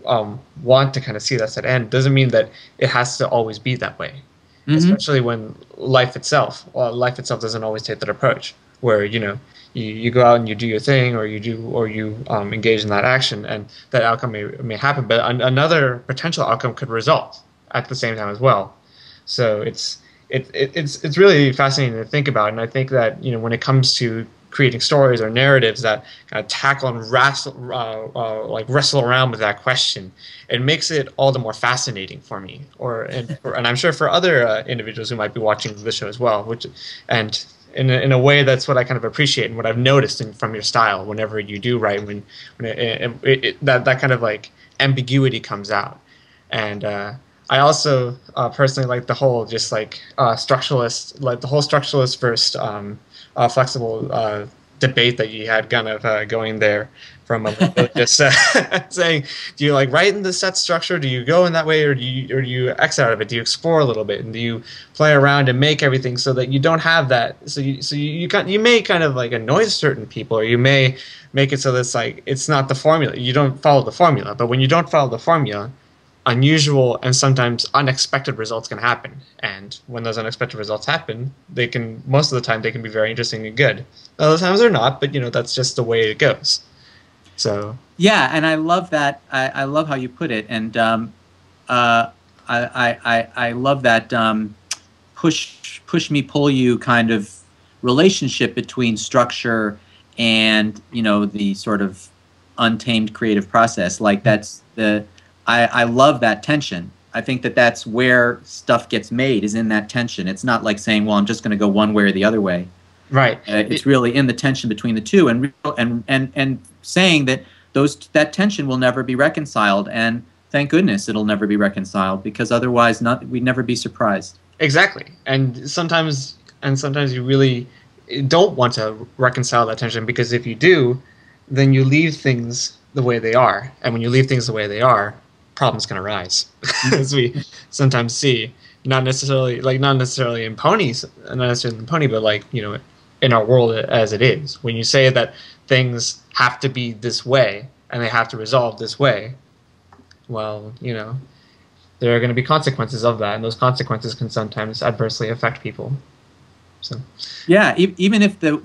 want to kind of see that set end doesn't mean that it has to always be that way. Mm-hmm. Especially when life itself doesn't always take that approach, where you go out and you do your thing, or you engage in that action, and that outcome may happen, but another potential outcome could result at the same time as well. So it's really fascinating to think about, and I think that when it comes to creating stories or narratives that kind of tackle and wrestle around with that question, it makes it all the more fascinating for me, and I'm sure for other individuals who might be watching the show as well. And in a way, that's what I kind of appreciate and what I've noticed from your style whenever you do write, when that kind of like ambiguity comes out. And I also personally like the whole just like structuralist, like the whole structuralist versus flexible debate that you had kind of going there from just saying, do you like write in the set structure? Do you go in that way, or do you exit out of it? Do you explore a little bit, and do you play around and make everything so that you don't have that? So you may kind of like annoy certain people, or you may make it so that it's like it's not the formula. You don't follow the formula, but when you don't follow the formula, unusual and sometimes unexpected results can happen. And when those unexpected results happen, most of the time they can be very interesting and good. Other times they're not, but that's just the way it goes. So yeah, and I love that. I love how you put it, and I love that push me pull you kind of relationship between structure and the sort of untamed creative process. Like I love that tension. I think that's where stuff gets made, is in that tension. It's not like saying, well, I'm just going to go one way or the other way. Right. It's really in the tension between the two, and saying that that tension will never be reconciled, and thank goodness it'll never be reconciled, because otherwise we'd never be surprised. Exactly. And sometimes you really don't want to reconcile that tension, because if you do, then you leave things the way they are, and when you leave things the way they are, problems can arise, as we sometimes see. Not necessarily in ponies, not necessarily in pony, but like, you know, in our world as it is. When you say that things have to be this way and they have to resolve this way, well, you know, there are going to be consequences of that, and those consequences can sometimes adversely affect people. So, yeah, even if the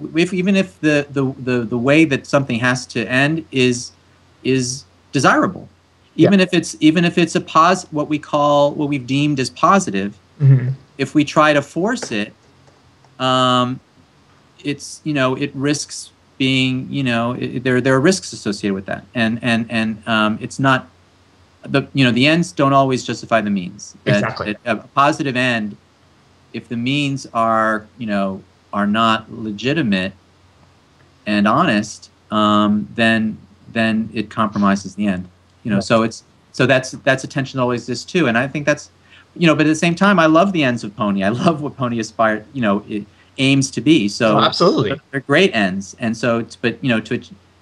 way that something has to end is desirable, even if it's what we've deemed as positive, if we try to force it, it's, you know, it risks being, you know, there are risks associated with that, and it's not the ends don't always justify the means. Exactly. A positive end, if the means are not legitimate and honest, then it compromises the end. You know, right. So that's a tension that always exists too, and I think that's, you know, but at the same time, I love the ends of Pony. I love what Pony aspires, you know, it aims to be. So absolutely, they're great ends, and so but you know,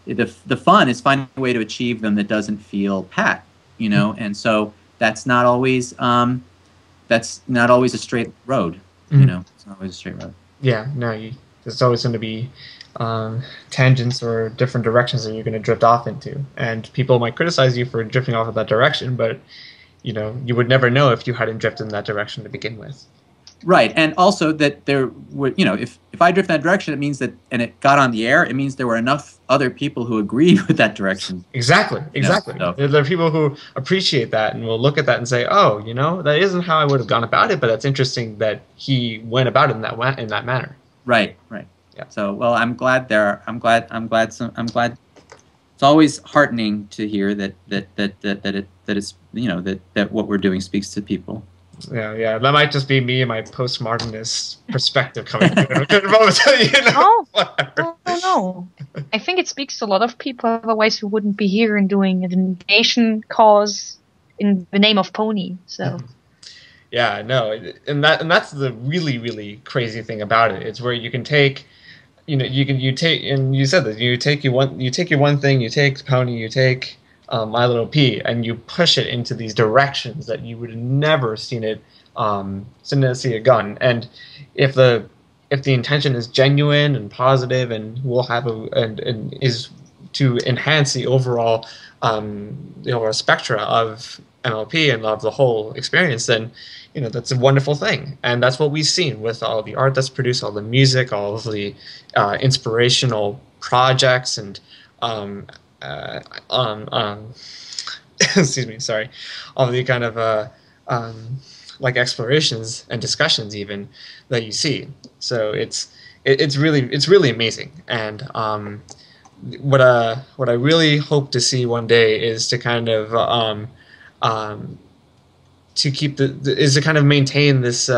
the fun is finding a way to achieve them that doesn't feel pat, you know, and so that's not always a straight road. You know, it's not always a straight road. Yeah, no, there's always going to be tangents or different directions that you're going to drift off into, and people might criticize you for drifting off in that direction, but you know, you would never know if you hadn't drifted in that direction to begin with. Right, and also that there were, you know, if I drift in that direction, it means that, and it got on the air, it means there were enough other people who agreed with that direction. Exactly. You know, so. There are people who appreciate that and will look at that and say, "Oh, you know, that isn't how I would have gone about it, but that's interesting that he went about it in that manner." Right. Yeah. So, well, I'm glad. It's always heartening to hear that it's, you know, that what we're doing speaks to people. Yeah. That might just be me and my postmodernist perspective coming through. You know, no. I think it speaks to a lot of people. Otherwise, we wouldn't be here and doing the nation cause in the name of Pony. So. Yeah, no, and that's the really, really crazy thing about it. It's where you can take, you know, you take, and you said that you take your one thing, you take Pony, you take My Little P, and you push it into these directions that you would have never seen it see it gone. And if the intention is genuine and positive and will have and is to enhance the overall spectra of MLP and of the whole experience, then, you know, that's a wonderful thing. And that's what we've seen with all the art that's produced, all the music, all of the inspirational projects, and excuse me, sorry, all the kind of like explorations and discussions even that you see. So it's really amazing. And what I really hope to see one day is to kind of to keep is to kind of maintain this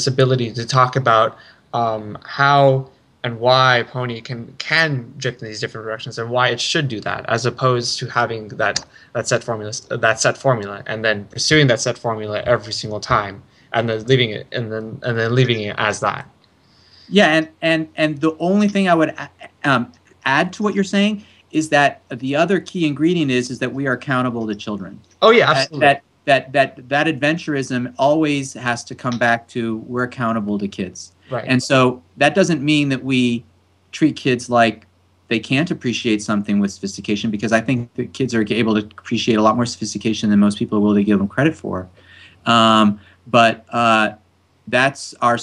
ability to talk about how and why Pony can drift in these different directions, and why it should do that, as opposed to having that set formula and then pursuing that set formula every single time, and then leaving it as that. Yeah, and the only thing I would add to what you're saying is that the other key ingredient is that we are accountable to children. Oh yeah, absolutely. That adventurism always has to come back to we're accountable to kids. Right. And so that doesn't mean that we treat kids like they can't appreciate something with sophistication, because I think that kids are able to appreciate a lot more sophistication than most people are willing to give them credit for. But that's our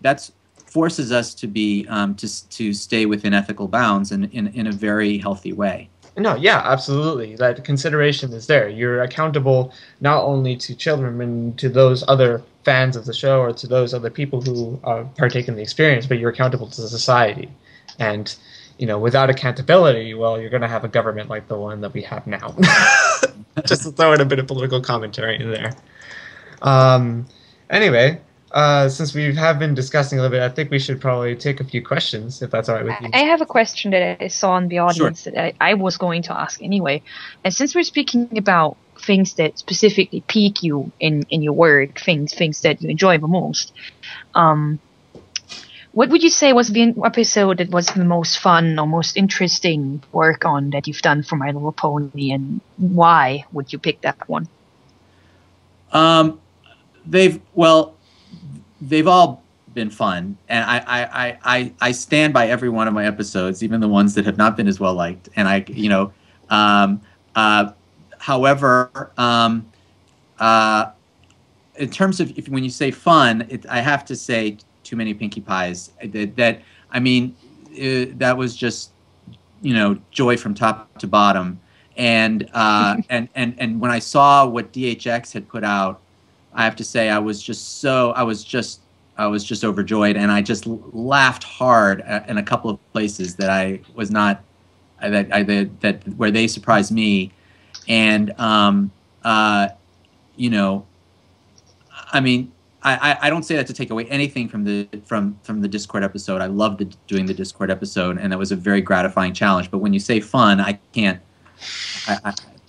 that's forces us to be to stay within ethical bounds and in a very healthy way. No, yeah, absolutely. That consideration is there. You're accountable not only to children and to those other fans of the show or to those other people who partake in the experience, but you're accountable to the society. And, you know, without accountability, well, you're going to have a government like the one that we have now. Just to throw in a bit of political commentary in there. Anyway, since we have been discussing a little bit, I think we should probably take a few questions, if that's all right with you. I have a question that I saw in the audience that I was going to ask anyway. And since we're speaking about things that specifically pique you in your work, things that you enjoy the most, What would you say was the episode that was the most fun or most interesting work on that you've done for My Little Pony, and why would you pick that one? They've all been fun, and I stand by every one of my episodes, even the ones that have not been as well liked. And however, in terms of when you say fun, I have to say Too Many Pinkie Pies. That was just joy from top to bottom. And and when I saw what DHX had put out, I have to say I was just overjoyed, and I just laughed hard in a couple of places that I was not where they surprised me. And I don't say that to take away anything from the Discord episode. I loved doing the Discord episode, and that was a very gratifying challenge. But when you say fun, I can't.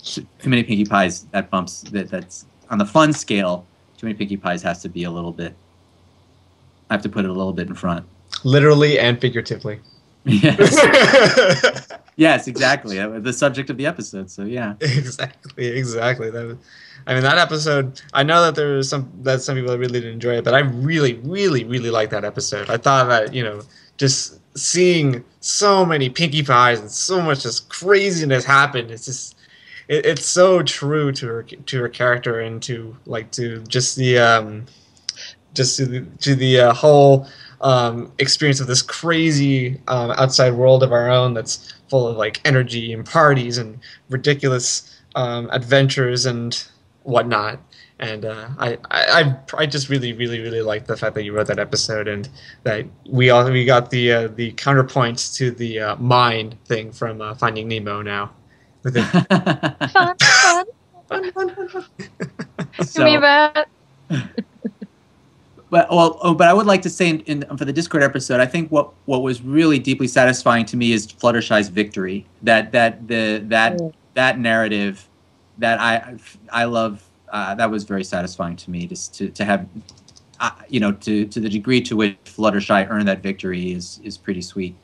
Too Many Pinkie Pies, that bumps that's on the fun scale. Too Many Pinkie Pies has to be a little bit. I have to put it a little bit in front. Literally and figuratively. Yes. Yes, exactly. The subject of the episode. So yeah. Exactly. That episode. I know that there was some people that really didn't enjoy it, but I really, really, really liked that episode. I thought that just seeing so many Pinkie Pies and so much just craziness happen. It's just. It's so true to her character, and to just the whole experience of this crazy outside world of our own that's full of energy and parties and ridiculous adventures and whatnot. And I just really, really, really like the fact that you wrote that episode, and that we got the counterpoint to the mind thing from Finding Nemo now. Fun. So, but I would like to say for the Discord episode, I think what was really deeply satisfying to me is Fluttershy's victory. That narrative that I love. That was very satisfying to me. Just to have, to the degree to which Fluttershy earned that victory is pretty sweet.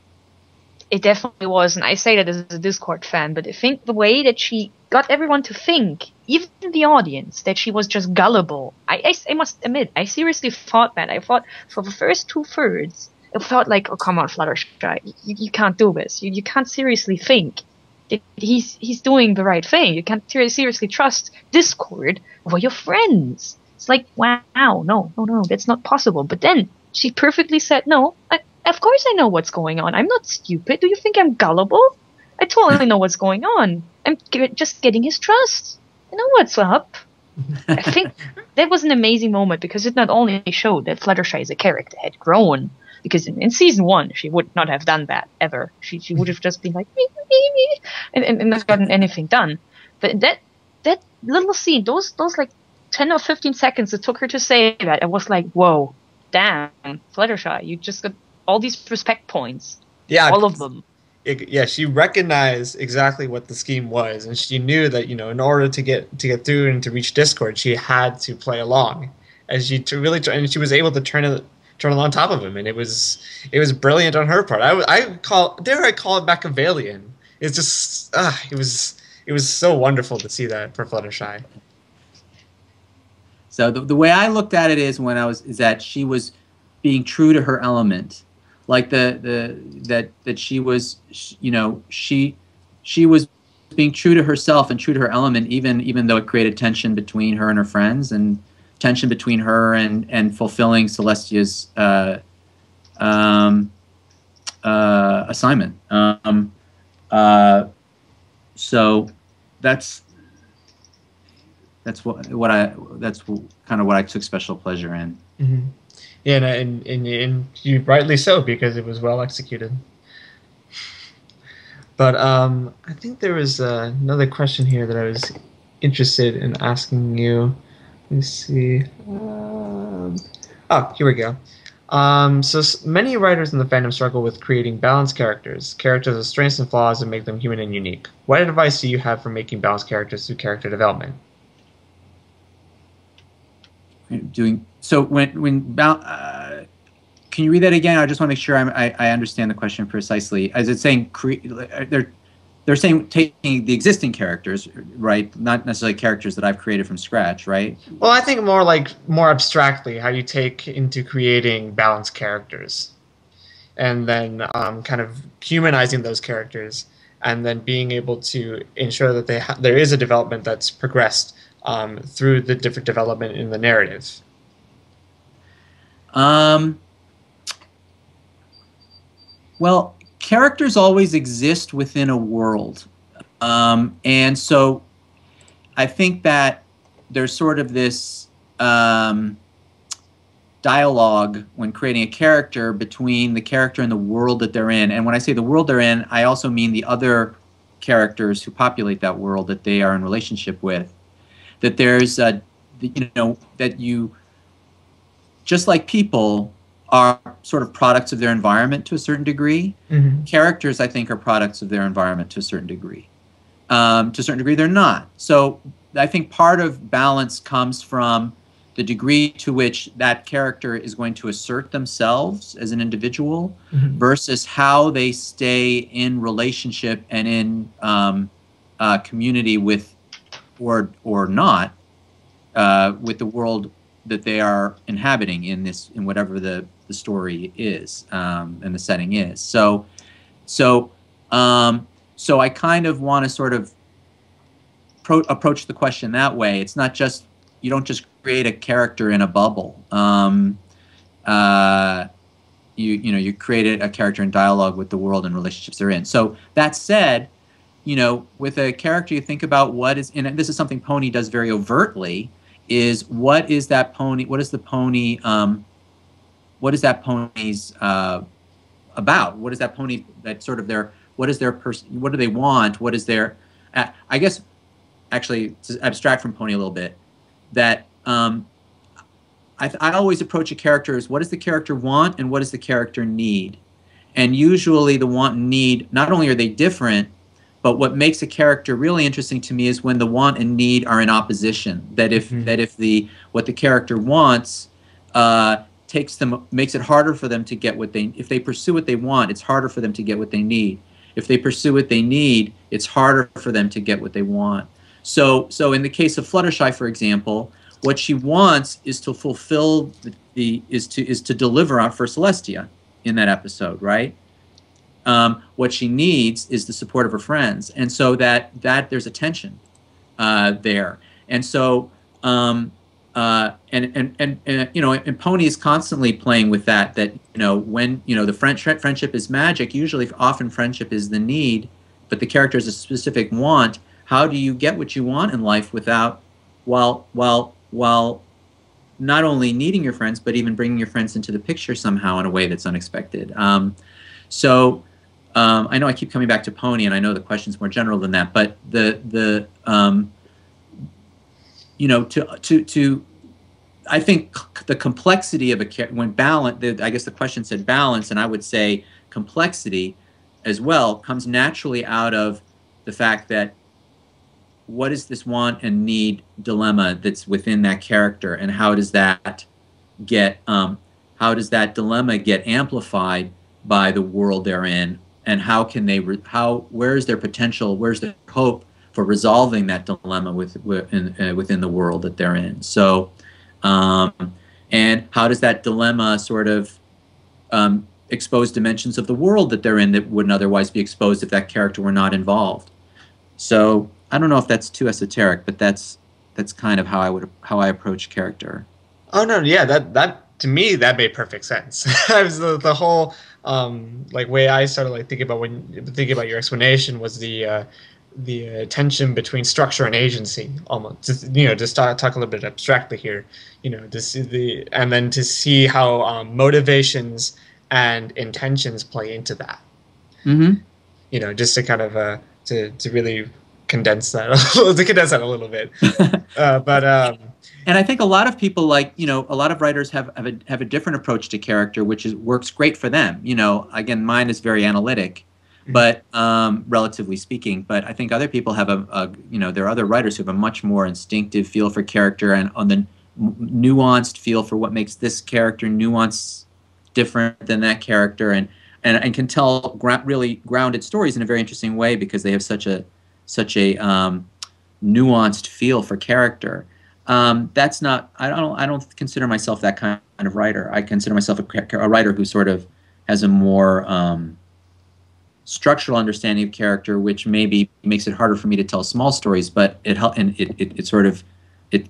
It definitely was, and I say that as a Discord fan, but I think the way that she got everyone to think, even the audience, that she was just gullible. I must admit, I seriously thought that. I thought for the first 2/3, it felt like, oh, come on, Fluttershy, you can't do this. You can't seriously think that he's doing the right thing. You can't seriously trust Discord over your friends. It's like, wow, no, that's not possible. But then she perfectly said, no, of course I know what's going on. I'm not stupid. Do you think I'm gullible? I totally know what's going on. I'm just getting his trust. I know what's up. I think that was an amazing moment, because it not only showed that Fluttershy as a character had grown, because in season 1 she would not have done that ever. She would have just been like me, and not gotten anything done. But that little scene, those 10 or 15 seconds it took her to say that, I was like, whoa, damn, Fluttershy, you just got all these respect points. Yeah, all of them. She recognized exactly what the scheme was, and she knew that in order to get through and to reach Discord, she had to play along, and she was able to turn it on top of him, and it was brilliant on her part. I call it Machiavellian. It's just it was so wonderful to see that for Fluttershy. So the way I looked at it is that she was being true to her element. Like that she was, she was being true to herself and true to her element, even though it created tension between her and her friends, and tension between her and fulfilling Celestia's assignment. So that's kind of what I took special pleasure in. Mm-hmm. Yeah, and you rightly so, because it was well executed. But I think there was another question here that I was interested in asking you. Let me see. Here we go. So many writers in the fandom struggle with creating balanced characters with strengths and flaws that make them human and unique. What advice do you have for making balanced characters through character development? Can can you read that again? I just want to make sure I understand the question precisely. As it's saying, they're saying taking the existing characters, right? Not necessarily characters that I've created from scratch, right? Well, I think more abstractly, how you take into creating balanced characters, and then kind of humanizing those characters, and then being able to ensure that there is a development that's progressed through the different development in the narrative. Well, characters always exist within a world. And so I think that there's sort of this dialogue when creating a character between the character and the world that they're in. And when I say the world they're in, I also mean the other characters who populate that world that they are in relationship with. That there's, that you, just like people are sort of products of their environment to a certain degree, characters, I think, are products of their environment to a certain degree. To a certain degree, they're not. So I think part of balance comes from the degree to which that character is going to assert themselves as an individual versus how they stay in relationship and in community with, or not, with the world that they are inhabiting in whatever the story is and the setting is. So I kind of want to sort of approach the question that way. It's not just, you don't just create a character in a bubble. You created a character in dialogue with the world and relationships they're in. So that said, with a character, you think about what is, and this is something Pony does very overtly, is what is that pony? What is the pony? What is that pony's about? What is that pony? That sort of their. What is their person? What do they want? What is their? I guess, actually, to abstract from Pony a little bit, that I always approach a character as what does the character want and what does the character need, and usually the want and need, not only are they different, but what makes a character really interesting to me is when the want and need are in opposition. That if what the character wants makes it harder for them to get what they. If they pursue what they want, it's harder for them to get what they need. If they pursue what they need, it's harder for them to get what they want. So in the case of Fluttershy, for example, what she wants is to fulfill is to deliver for Celestia in that episode, right? What she needs is the support of her friends, and so that there's a tension there, and so and Pony is constantly playing with that. That when the friendship is magic, usually often friendship is the need, but the character is a specific want. How do you get what you want in life without while not only needing your friends, but even bringing your friends into the picture somehow in a way that's unexpected? I know I keep coming back to Pony, and I know the question's more general than that, but I think the complexity of when balance, I guess the question said balance, and I would say complexity as well comes naturally out of the fact that what is this want and need dilemma that's within that character, and how does that dilemma get amplified by the world they're in, and how can they where is their potential, where's their hope for resolving that dilemma within the world that they're in. So and how does that dilemma sort of expose dimensions of the world that they're in that wouldn't otherwise be exposed if that character were not involved. So I don't know if that's too esoteric, but that's kind of how I approach character. Oh no, yeah, that to me that made perfect sense. The whole way I started thinking about your explanation was the tension between structure and agency, almost. Just talk a little bit abstractly here. And then to see how motivations and intentions play into that. Mm-hmm. Just to kind of to really condense that a little bit. And I think a lot of people a lot of writers have a different approach to character, which works great for them. Again, mine is very analytic, but relatively speaking. But I think other people have there are other writers who have a much more instinctive feel for character and on the nuanced feel for what makes this character nuanced different than that character, and can tell really grounded stories in a very interesting way because they have such a nuanced feel for character. That's not. I don't consider myself that kind of writer. I consider myself a writer who sort of has a more structural understanding of character, which maybe makes it harder for me to tell small stories, but it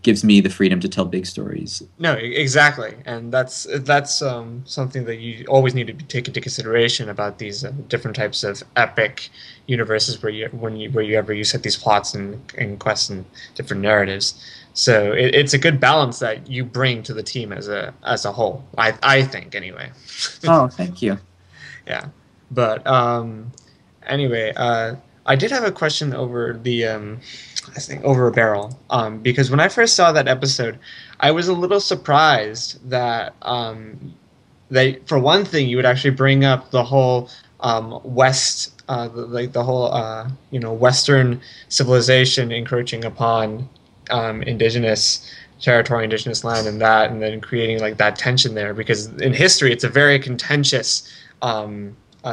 gives me the freedom to tell big stories. No, exactly, and that's something that you always need to take into consideration about these different types of epic universes where you set these plots and quests and different narratives. So it's a good balance that you bring to the team as a whole. I think anyway. Oh, thank you. Yeah, but anyway, I did have a question over the I think over a barrel, because when I first saw that episode, I was a little surprised that that for one thing you would actually bring up the whole West, the whole Western civilization encroaching upon indigenous territory, indigenous land, and then creating like that tension there, because in history it's a very contentious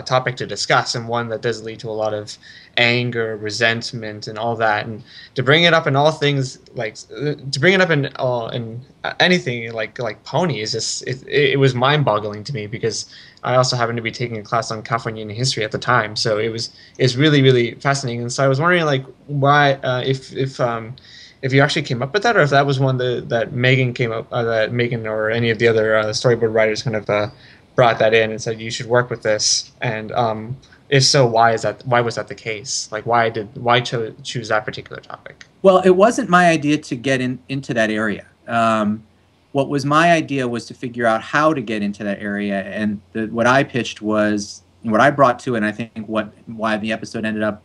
topic to discuss, and one that does lead to a lot of anger, resentment, and all that. And to bring it up in all things, like to bring it up in anything like Pony is just it was mind-boggling to me, because I also happened to be taking a class on Californian history at the time, so it's really, really fascinating. And so I was wondering like why if you actually came up with that, or if that was one that Megan came up, that Megan or any of the other storyboard writers kind of brought that in and said you should work with this, and if so, why was that the case? Like why choose that particular topic? Well, it wasn't my idea to get into that area. What was my idea was to figure out how to get into that area, and what I pitched was what I brought to it, and I think why the episode ended up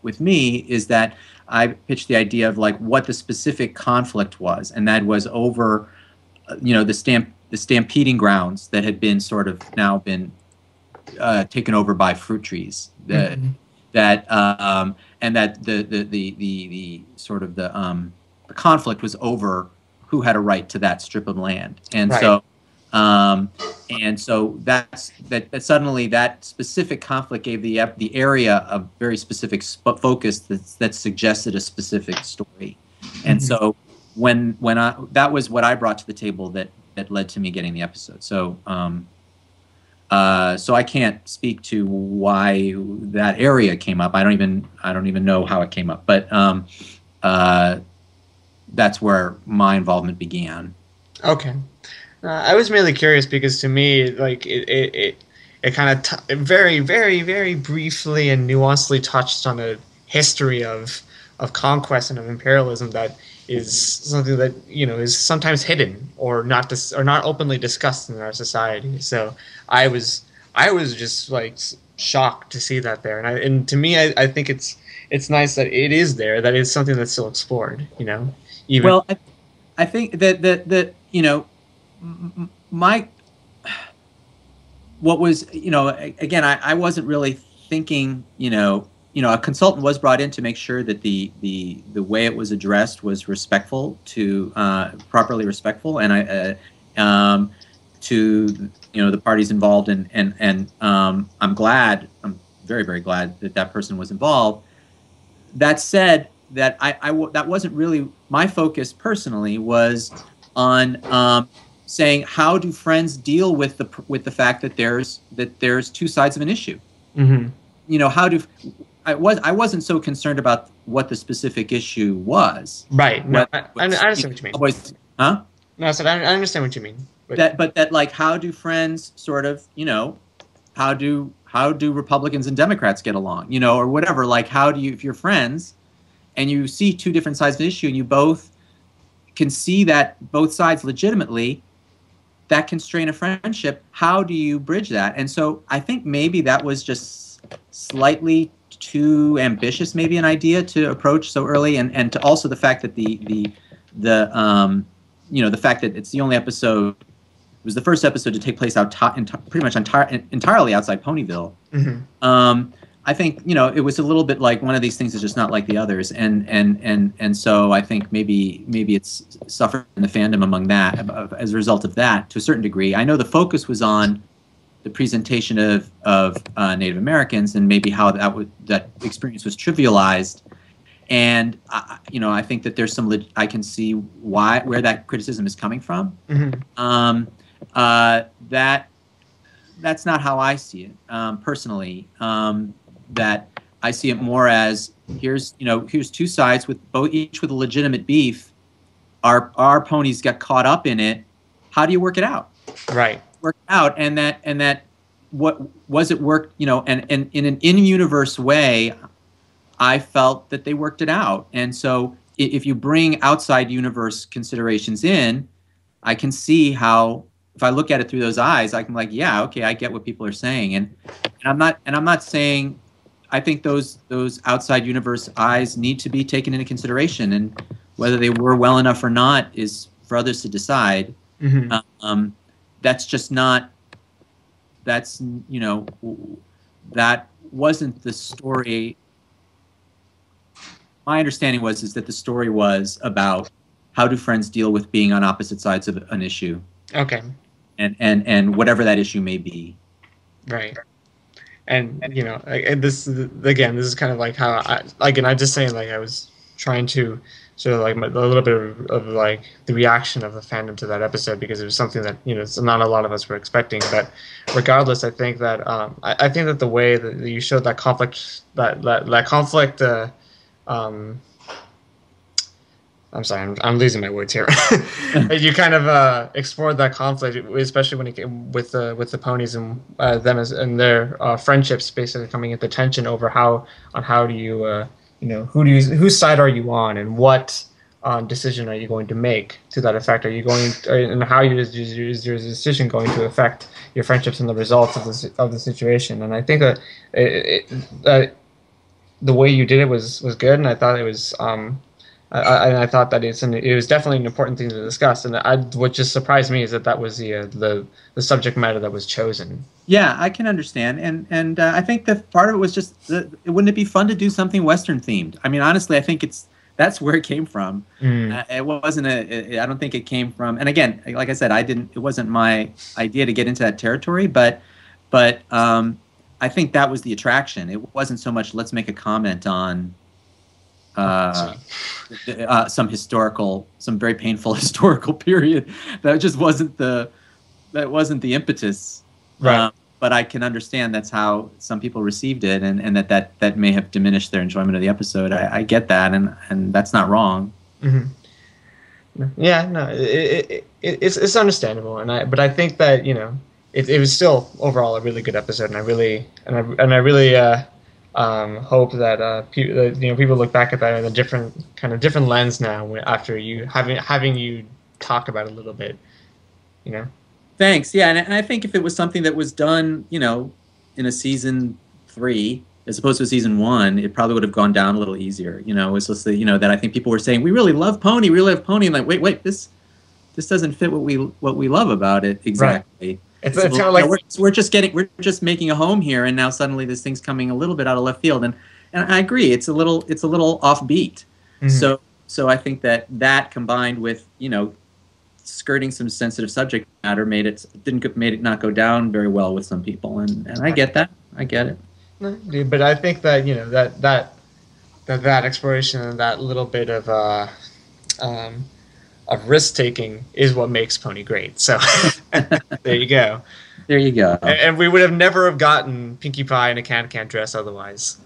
with me is that I pitched the idea of like what the specific conflict was, and that was over, the stampeding grounds that had been sort of now been taken over by fruit trees. And that the sort of the conflict was over who had a right to that strip of land, and right. So that's suddenly that specific conflict gave the area a very specific focus that suggested a specific story, and so when that was what I brought to the table that led to me getting the episode. So so I can't speak to why that area came up. I don't even know how it came up, but that's where my involvement began. Okay. I was merely curious because to me, like it kind of very, very, very briefly and nuancedly touched on a history of conquest and of imperialism that is something that is sometimes hidden or not openly discussed in our society. So I was just like shocked to see that there, and to me, I think it's nice that it is there. That is something that's still explored. Even well, I think that what was again, I wasn't really thinking a consultant was brought in to make sure that the way it was addressed was respectful to properly respectful, and to the parties involved, and I'm very, very glad that person was involved. That said, that that wasn't really my focus personally. Was on saying how do friends deal with the fact that there's two sides of an issue. How do I wasn't so concerned about what the specific issue was. Right. No, I understand what you mean. Always, huh? No, I said I understand what you mean. But that like how do friends sort of how do Republicans and Democrats get along, or whatever, like how do you, if you're friends and you see two different sides of the issue and you both can see that both sides legitimately, that can strain a friendship, how do you bridge that? And so I think maybe that was just slightly too ambitious, maybe an idea to approach so early, and to also the fact that the fact that it's the only episode, it was the first episode to take place pretty much entirely outside Ponyville. I think it was a little bit like one of these things is just not like the others, and so I think maybe it's suffered in the fandom among that as a result of that to a certain degree. I know the focus was on the presentation of Native Americans and maybe how that experience was trivialized. And I think that there's I can see where that criticism is coming from. Mm-hmm. That's not how I see it personally. That I see it more as here's two sides with each with a legitimate beef. Our ponies got caught up in it. How do you work it out? Right. Work it out, and that what was it worked? And in an in-universe way, I felt that they worked it out. And so if you bring outside universe considerations in, I can see how, if I look at it through those eyes, I can like, yeah, okay, I get what people are saying. And I'm not saying, I think those outside universe eyes need to be taken into consideration, and whether they were well enough or not is for others to decide. Mm-hmm. That's just not, that wasn't the story. My understanding is that the story was about how do friends deal with being on opposite sides of an issue. Okay. And whatever that issue may be. Right. And this is kind of like how I'm just saying, like, I was trying to sort of like a little bit of like the reaction of the fandom to that episode, because it was something that not a lot of us were expecting. But regardless, I think that I think that the way that you showed that conflict, I'm sorry, I'm losing my words here. You kind of explored that conflict, especially when it came with the ponies and them and their friendships basically coming into tension over how do you whose side are you on, and what decision are you going to make to that effect? Are you going and how is your decision going to affect your friendships and the results of the situation? And I think that the way you did it was good, and I thought it was I thought that it was definitely an important thing to discuss. And what just surprised me is that was the subject matter that was chosen. Yeah, I can understand, and I think that part of it was just wouldn't it be fun to do something Western themed? I mean, honestly, I think that's where it came from. It wasn't I don't think it came from. And again, like I said, it wasn't my idea to get into that territory, but I think that was the attraction. It wasn't so much let's make a comment on some very painful historical period. That just wasn't the impetus. Right. But I can understand that's how some people received it, and that may have diminished their enjoyment of the episode. I get that, and that's not wrong. Mm-hmm. Yeah, no, it's understandable, but I think that it was still overall a really good episode, and I really hope that people look back at that in a different lens now after you having you talk about it a little bit. Thanks. Yeah, and I think if it was something that was done, in a season 3 as opposed to a season 1, it probably would have gone down a little easier. It's just that I think people were saying we really love Pony, and like wait, this doesn't fit what we love about it exactly. Right. It's kind of like we're just making a home here, and now suddenly this thing's coming a little bit out of left field, and I agree, it's a little offbeat. Mm-hmm. So I think that combined with skirting some sensitive subject matter made it not go down very well with some people, and I get that. I get it. But I think that that exploration and that little bit of risk taking is what makes Pony great. So there you go. There you go. And we would have never have gotten Pinkie Pie in a can dress otherwise.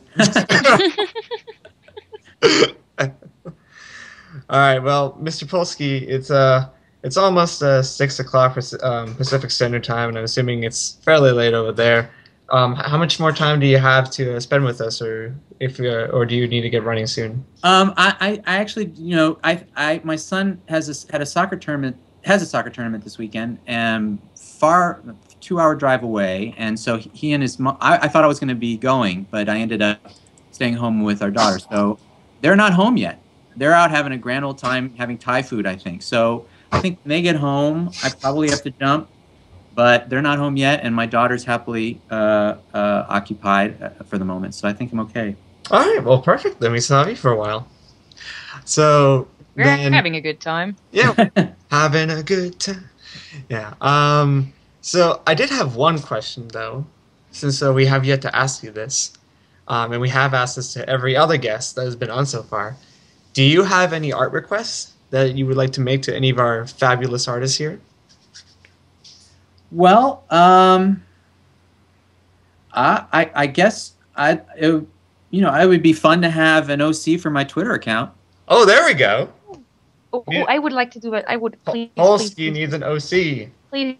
All right, well, Mr. Polsky, it's almost 6 o'clock Pacific Standard Time, and I'm assuming it's fairly late over there. How much more time do you have to spend with us, or do you need to get running soon? I actually, my son has a soccer tournament this weekend, far 2-hour drive away, and so he and his mom. I thought I was going to be going, but I ended up staying home with our daughter. So they're not home yet. They're out having a grand old time having Thai food, I think. So I think when they get home, I probably have to jump. But they're not home yet, and my daughter's happily occupied for the moment, so I think I'm okay. All right, well, perfect. Then we still have you for a while. So we're having a good time. Yeah, having a good time. Yeah. So I did have one question though, since we have yet to ask you this, and we have asked this to every other guest that has been on so far. Do you have any art requests that you would like to make to any of our fabulous artists here? Well, I guess it would be fun to have an OC for my Twitter account. Oh, there we go. Oh, I would like to do it. I would please. Polsky needs an OC. Please.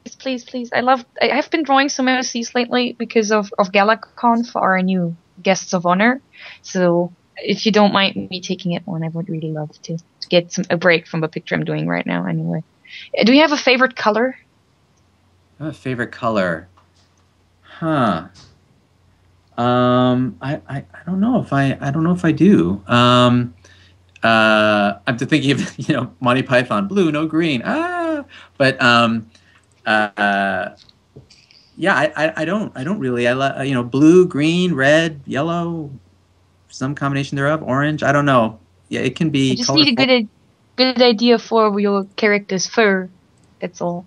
I've been drawing some OCs lately because of GalaCon for our new guests of honor. So if you don't mind me taking it on, I would really love to get a break from the picture I'm doing right now. Anyway, do you have a favorite color? I have a favorite color. Huh. I don't know if I do. I'm thinking of Monty Python, blue, no green. But yeah, I don't really. I blue, green, red, yellow, some combination thereof, orange. I don't know. Yeah, it can be. I just colorful. need a good idea for your character's fur. That's all.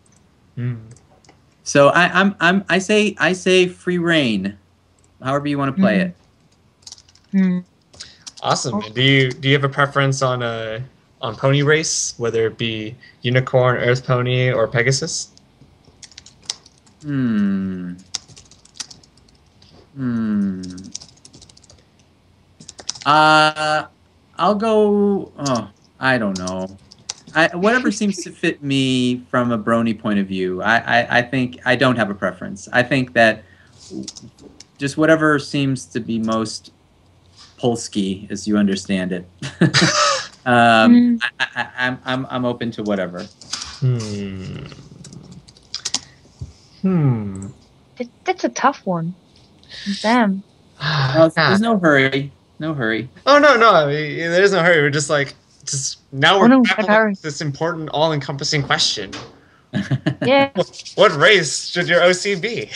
So I say free reign, however you want to play it. Awesome. Do you have a preference on pony race, whether it be unicorn, earth pony, or Pegasus? I'll go. Oh, I don't know. Whatever seems to fit me from a Brony point of view. I think I don't have a preference. I think that just whatever seems to be most Polsky, as you understand it. I'm open to whatever. That's a tough one. Damn. There's no hurry. No hurry. Oh no! I mean, there is no hurry. We're just now we're tackling this important, all-encompassing question. Yeah. What race should your OC be?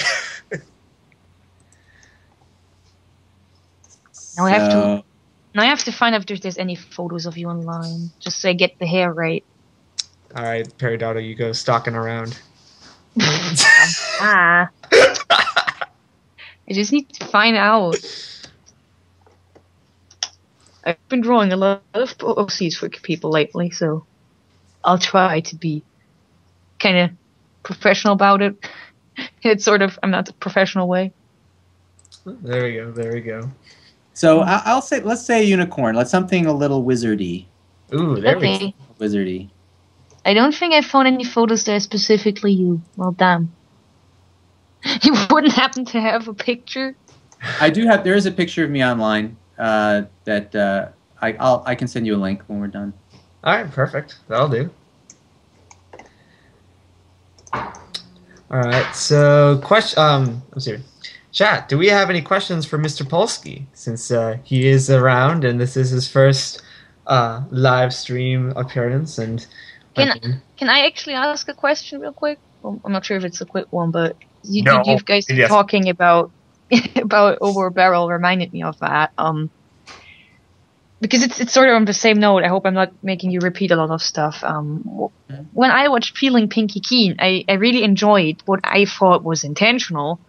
Now I have to find out if there's any photos of you online, just so I get the hair right. All right, Peridotto, you go stalking around. I just need to find out. I've been drawing a lot of OCs for people lately, so I'll try to be kind of professional about it. It's sort of, I'm not the professional way. There we go. So I'll say, let's say a unicorn. Let's something a little wizardy. Ooh, there we go. Wizardy. I don't think I found any photos that are specifically you. Well, damn. You wouldn't happen to have a picture? I do have. There is a picture of me online that I can send you a link when we're done. All right, perfect. That'll do. All right. So, let's see. Chat. Do we have any questions for Mr. Polsky? Since he is around and this is his first live stream appearance, and can I actually ask a question real quick? Well, I'm not sure if it's a quick one, but you guys talking about Over a Barrel reminded me of that. Because it's sort of on the same note. I hope I'm not making you repeat a lot of stuff. When I watched Peeling Pinky Keen, I really enjoyed what I thought was intentional,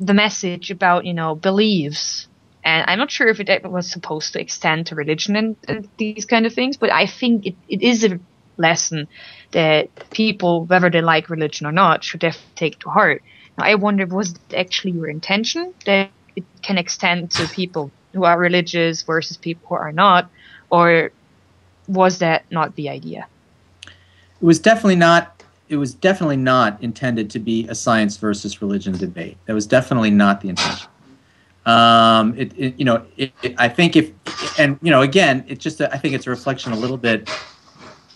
the message about beliefs. And I'm not sure if it was supposed to extend to religion and these kind of things, but I think it is a lesson that people, whether they like religion or not, should definitely take to heart. Now, I wonder, was it actually your intention that it can extend to people who are religious versus people who are not, or was that not the idea? It was definitely not. It was definitely not intended to be a science versus religion debate. That was definitely not the intention. I think again, it's just I think it's a reflection a little bit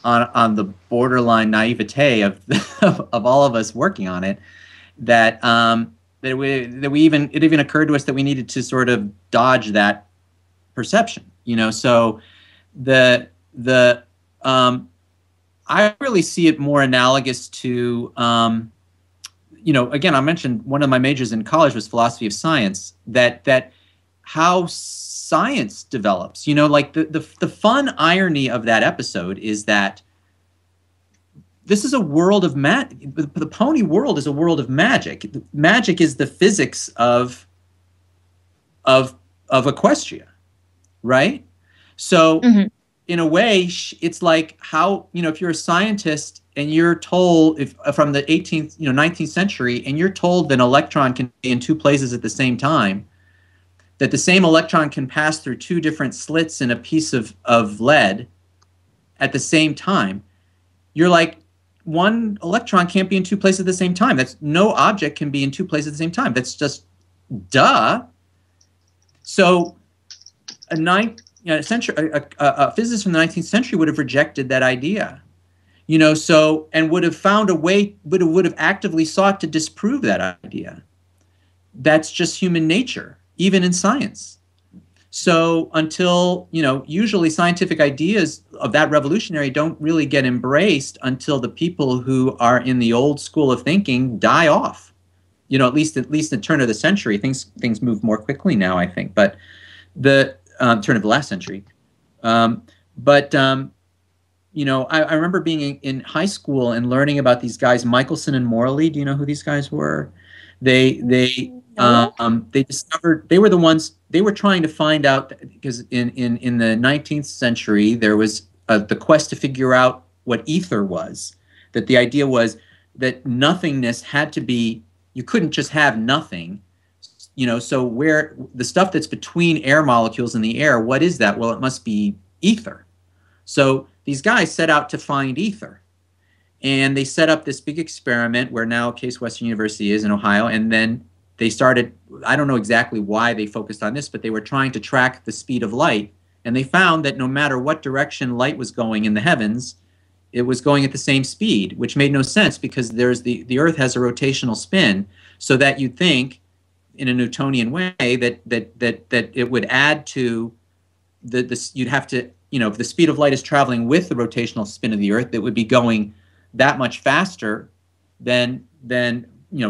on the borderline naivete of all of us working on it. That it even occurred to us that we needed to sort of dodge that perception. So I really see it more analogous to again, I mentioned one of my majors in college was philosophy of science. That how science develops. Like the fun irony of that episode is that this is a world of the pony world is a world of magic. Magic is the physics of Equestria, right? So in a way, it's like how, if you're a scientist and you're told from the 18th, 19th century, and you're told that an electron can be in two places at the same time, that the same electron can pass through two different slits in a piece of lead at the same time, you're like, one electron can't be in two places at the same time. That's no object can be in two places at the same time. That's just duh. So a physicist from the 19th century would have rejected that idea, so, and would have found a way, would have actively sought to disprove that idea. That's just human nature, even in science. So until, usually scientific ideas of that revolutionary don't really get embraced until the people who are in the old school of thinking die off. At least in the turn of the century, things move more quickly now, I think. But the turn of the last century. I remember being in high school and learning about these guys, Michelson and Morley. Do you know who these guys were? They discovered, they were the ones, they were trying to find out, because in the 19th century there was the quest to figure out what ether was. That the idea was that nothingness had to be, you couldn't just have nothing. So where the stuff that's between air molecules in the air, what is that? Well, it must be ether. So these guys set out to find ether. And they set up this big experiment where now Case Western University is in Ohio. And then they started, I don't know exactly why they focused on this, but they were trying to track the speed of light. And they found that no matter what direction light was going in the heavens, it was going at the same speed, which made no sense because the Earth has a rotational spin, so that you'd think, in a Newtonian way, that it would add to you'd have to, if the speed of light is traveling with the rotational spin of the Earth, it would be going that much faster than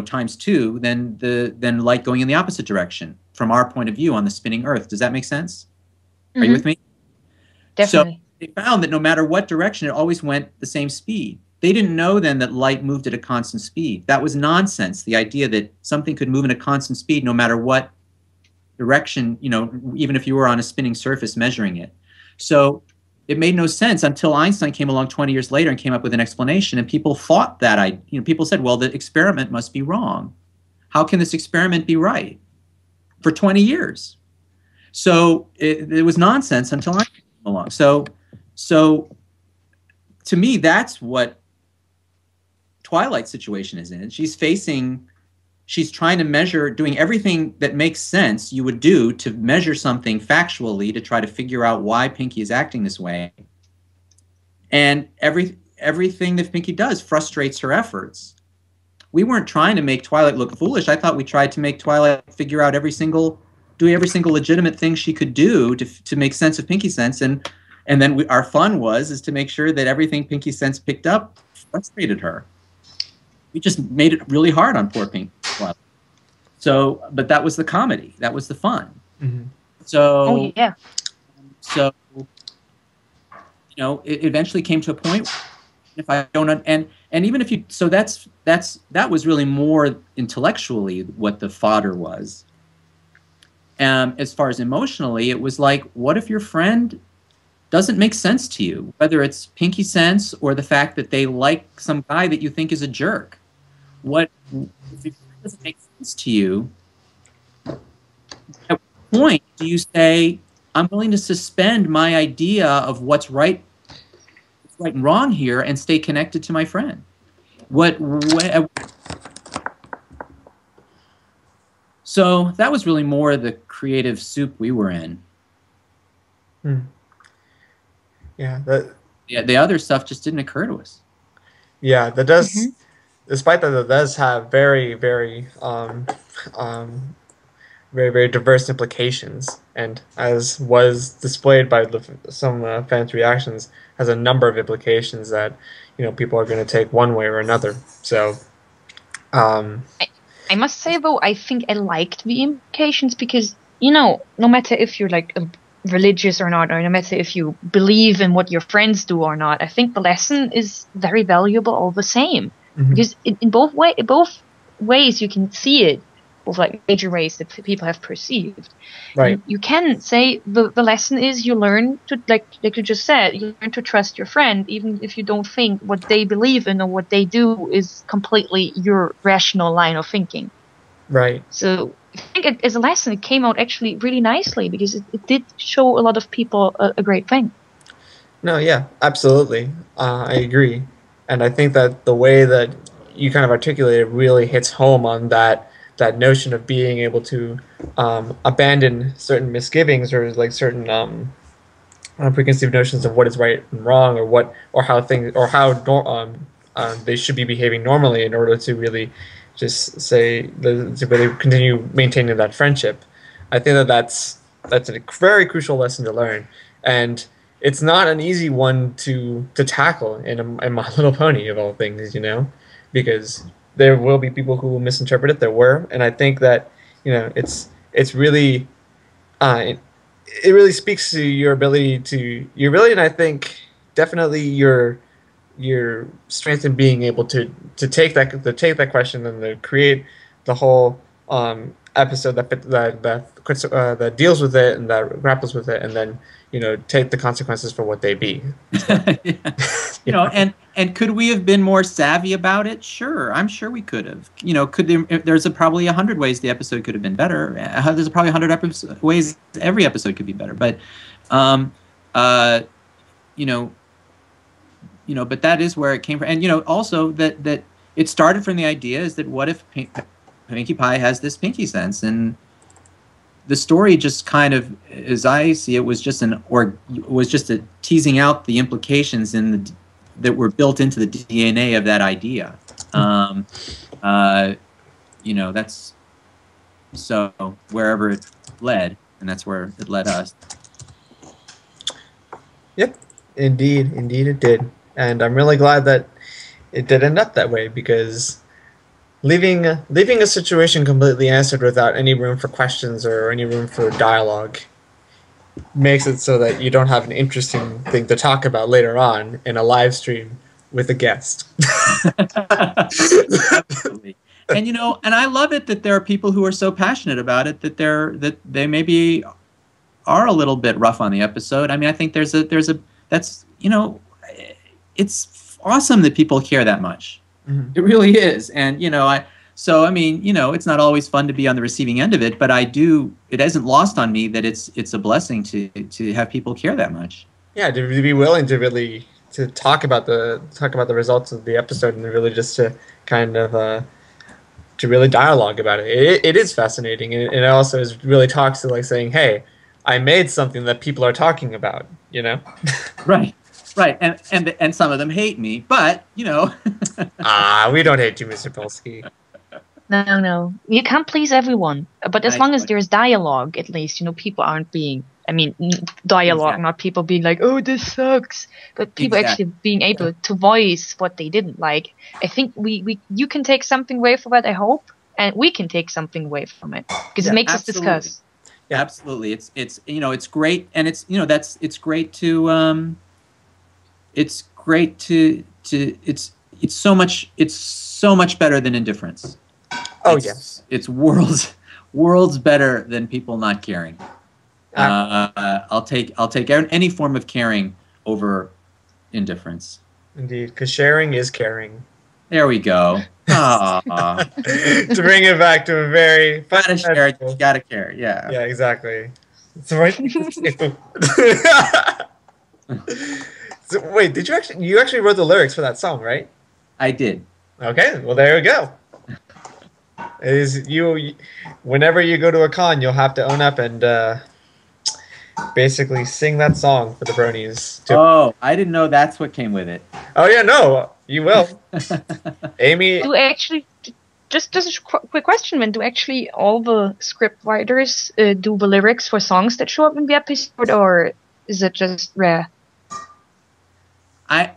times two than light going in the opposite direction from our point of view on the spinning Earth. Does that make sense? Are you with me? Definitely. So they found that no matter what direction, it always went the same speed. They didn't know then that light moved at a constant speed. That was nonsense. The idea that something could move in a constant speed no matter what direction, even if you were on a spinning surface measuring it. So it made no sense until Einstein came along 20 years later and came up with an explanation. And people thought that, people said, well, the experiment must be wrong. How can this experiment be right? For 20 years. So it was nonsense until Einstein came along. So to me, that's what Twilight's situation is in. She's trying to measure, doing everything that makes sense you would do to measure something factually to try to figure out why Pinky is acting this way. And everything that Pinky does frustrates her efforts. We weren't trying to make Twilight look foolish. I thought we tried to make Twilight figure out every single legitimate thing she could do to make sense of Pinky Sense. And then our fun is to make sure that everything Pinky Sense picked up frustrated her. We just made it really hard on poor Pinky. So, but that was the comedy. That was the fun. Mm-hmm. So, yeah. So, it eventually came to a point. If I don't, and even if you, so that was really more intellectually what the fodder was. As far as emotionally, it was like, what if your friend doesn't make sense to you, whether it's Pinky Sense or the fact that they like some guy that you think is a jerk? What if it doesn't make sense to you? At what point do you say, I'm willing to suspend my idea of what's right and wrong here and stay connected to my friend? So that was really more the creative soup we were in. Yeah, the other stuff just didn't occur to us. Yeah, that does. Despite that, it does have very, very, very, very diverse implications, and as was displayed by some fans' reactions, has a number of implications that people are going to take one way or another. So, I must say though, I think I liked the implications because no matter if you're like religious or not, or no matter if you believe in what your friends do or not, I think the lesson is very valuable all the same. Because in both ways you can see it, both like major ways that people have perceived. Right. And you can say the lesson is you learn to, like you just said, you learn to trust your friend, even if you don't think what they believe in or what they do is completely your rational line of thinking. Right. So I think as a lesson, it came out actually really nicely because it did show a lot of people a great thing. No, yeah, absolutely. I agree. And I think that the way that you kind of articulate it really hits home on that notion of being able to abandon certain misgivings or like certain preconceived notions of what is right and wrong, or how they should be behaving normally in order to really just to really continue maintaining that friendship. I think that's a very crucial lesson to learn, and it's not an easy one to tackle in My Little Pony, of all things, because there will be people who will misinterpret it. There were, and I think that it's really it really speaks to your ability, and I think definitely your strength in being able to take that question and to create the whole episode that deals with it and that grapples with it, and then take the consequences for what they be. Yeah. And could we have been more savvy about it? Sure, I'm sure we could have. There's probably 100 ways the episode could have been better. There's probably 100 ways every episode could be better. But, but that is where it came from. And also that it started from the idea is that what if Pinkie Pie has this pinky sense, and the story just kind of, as I see it, was just a teasing out the implications that were built into the DNA of that idea. That's so wherever it led, and that's where it led us. Yep, indeed it did, and I'm really glad that it did end up that way, because leaving a situation completely answered without any room for questions or any room for dialogue makes it so that you don't have an interesting thing to talk about later on in a live stream with a guest. Absolutely. And I love it that there are people who are so passionate about it that they maybe are a little bit rough on the episode. I mean, I think it's awesome that people care that much. Mm-hmm. It really is. And, it's not always fun to be on the receiving end of it, but it isn't lost on me that it's a blessing to have people care that much. Yeah, to be willing to really talk about the results of the episode, and really just to kind of to really dialogue about it. It is fascinating, and it also really talks to, like, saying, hey, I made something that people are talking about, Right. Right, and some of them hate me, but, we don't hate you, Mr. Polsky. No. You can't please everyone. But as long as there's dialogue, at least, people aren't being, dialogue, exactly. Not people being like, oh, this sucks. But people actually being able to voice what they didn't like. I think you can take something away from it, I hope, and we can take something away from it, because it makes us discuss. Yeah, absolutely. It's great, and it's great to it's so much better than indifference. Yes. It's worlds better than people not caring. I'll take any form of caring over indifference. Indeed, because sharing is caring. There we go. To bring it back to a very gotta share, you gotta care. Yeah. Yeah, exactly. It's the right thing to do. So, wait, did you actually wrote the lyrics for that song, right? I did. Okay, well, there we go. Whenever you go to a con, you'll have to own up and basically sing that song for the bronies. Oh, I didn't know that's what came with it. Oh yeah, no, you will. Amy, just a quick question, man. Do actually all the script writers do the lyrics for songs that show up in the episode, or is it just rare? I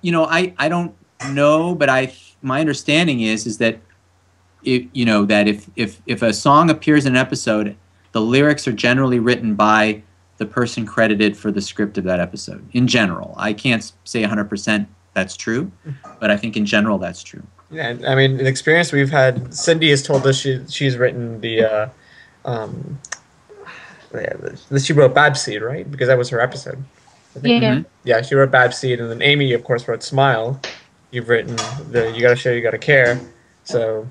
don't know, but my understanding is that if a song appears in an episode, the lyrics are generally written by the person credited for the script of that episode. In general, I can't say 100% that's true, but I think in general that's true. Yeah, I mean, in experience we've had, Cindy has told us she's written she wrote Bad Seed, right? Because that was her episode. I think. Yeah. Mhm. Yeah, she wrote Bad Seed, and then Amy, of course, wrote Smile. You've written the You Gotta Share, You Gotta Care. So,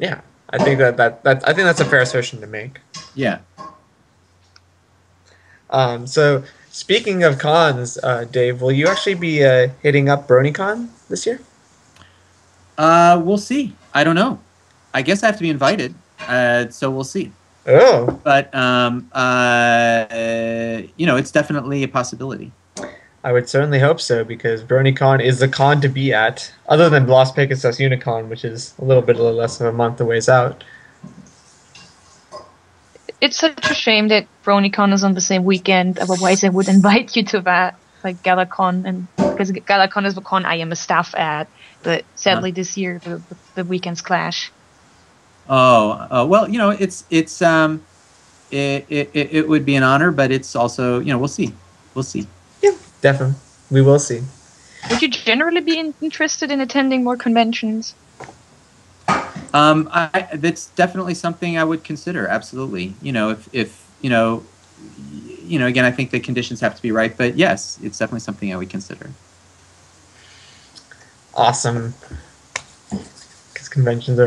yeah, I think I think that's a fair assertion to make. Yeah. So, speaking of cons, Dave, will you actually be hitting up BronyCon this year? We'll see. I don't know. I guess I have to be invited. So we'll see. Oh, But it's definitely a possibility. I would certainly hope so, because BronyCon is the con to be at, other than Las Pegasus Unicon, which is a little less of a month a ways out. It's such a shame that BronyCon is on the same weekend. Otherwise, I would invite you to that, like GalaCon, and because GalaCon is the con I am a staff at. But sadly, this year the weekends clash. Well, it would be an honor, but it's also, we'll see. We'll see. Yeah, definitely. We will see. Would you generally be interested in attending more conventions? That's definitely something I would consider. Absolutely. If again, I think the conditions have to be right, but yes, it's definitely something I would consider. Awesome. Because conventions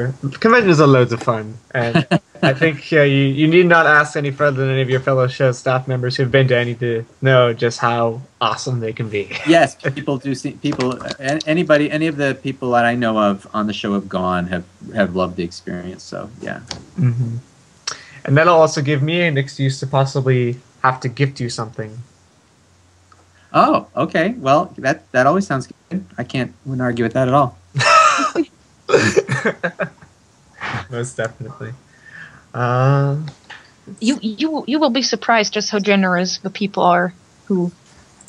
are loads of fun, and I think you need not ask any further than any of your fellow show staff members who've been to any to know just how awesome they can be. Yes, people do see any of the people that I know of on the show have gone have loved the experience. So yeah. Mm-hmm. And that'll also give me an excuse to possibly have to gift you something. Oh, okay. Well, that always sounds good. Wouldn't argue with that at all. Most definitely. You will be surprised just how generous the people are who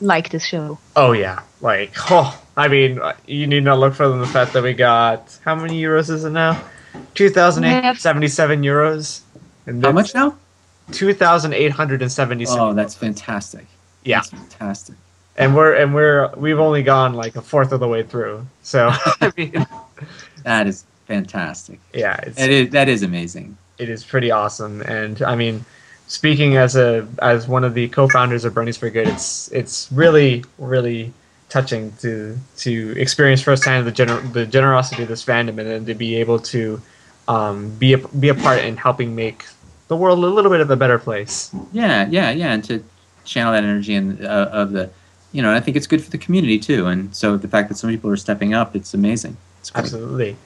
like this show. Oh yeah, I mean, you need not look further than the fact that we got, how many euros is it now? 2,877 euros. And How much now? 2,877. Oh, that's fantastic. Yeah. That's fantastic. And we've only gone like a fourth of the way through. So I mean, that is fantastic. Yeah, that is amazing. It is pretty awesome. And I mean, speaking as one of the co-founders of Bronies for Good, it's really, really touching to experience firsthand the generosity of this fandom, and then to be able to be a part in helping make the world a little bit of a better place. Yeah, and to channel that energy and of the, I think it's good for the community too. And so the fact that some people are stepping up, it's amazing. It's great. Absolutely.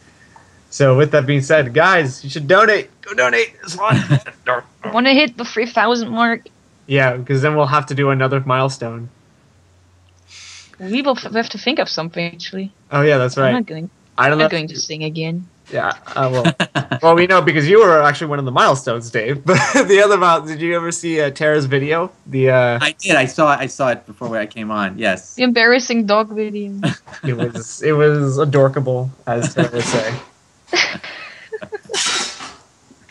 So with that being said, guys, you should donate. Go donate. It's fun. I want to hit the 3,000 mark. Yeah, because then we'll have to do another milestone. We will have to think of something, actually. Oh yeah, that's right. I'm not going to sing again. Yeah, well, we know because you were actually one of the milestones, Dave. But the other did you ever see Tara's video? I did. I saw it before I came on. Yes. The embarrassing dog video. It was adorkable, as Tara would say.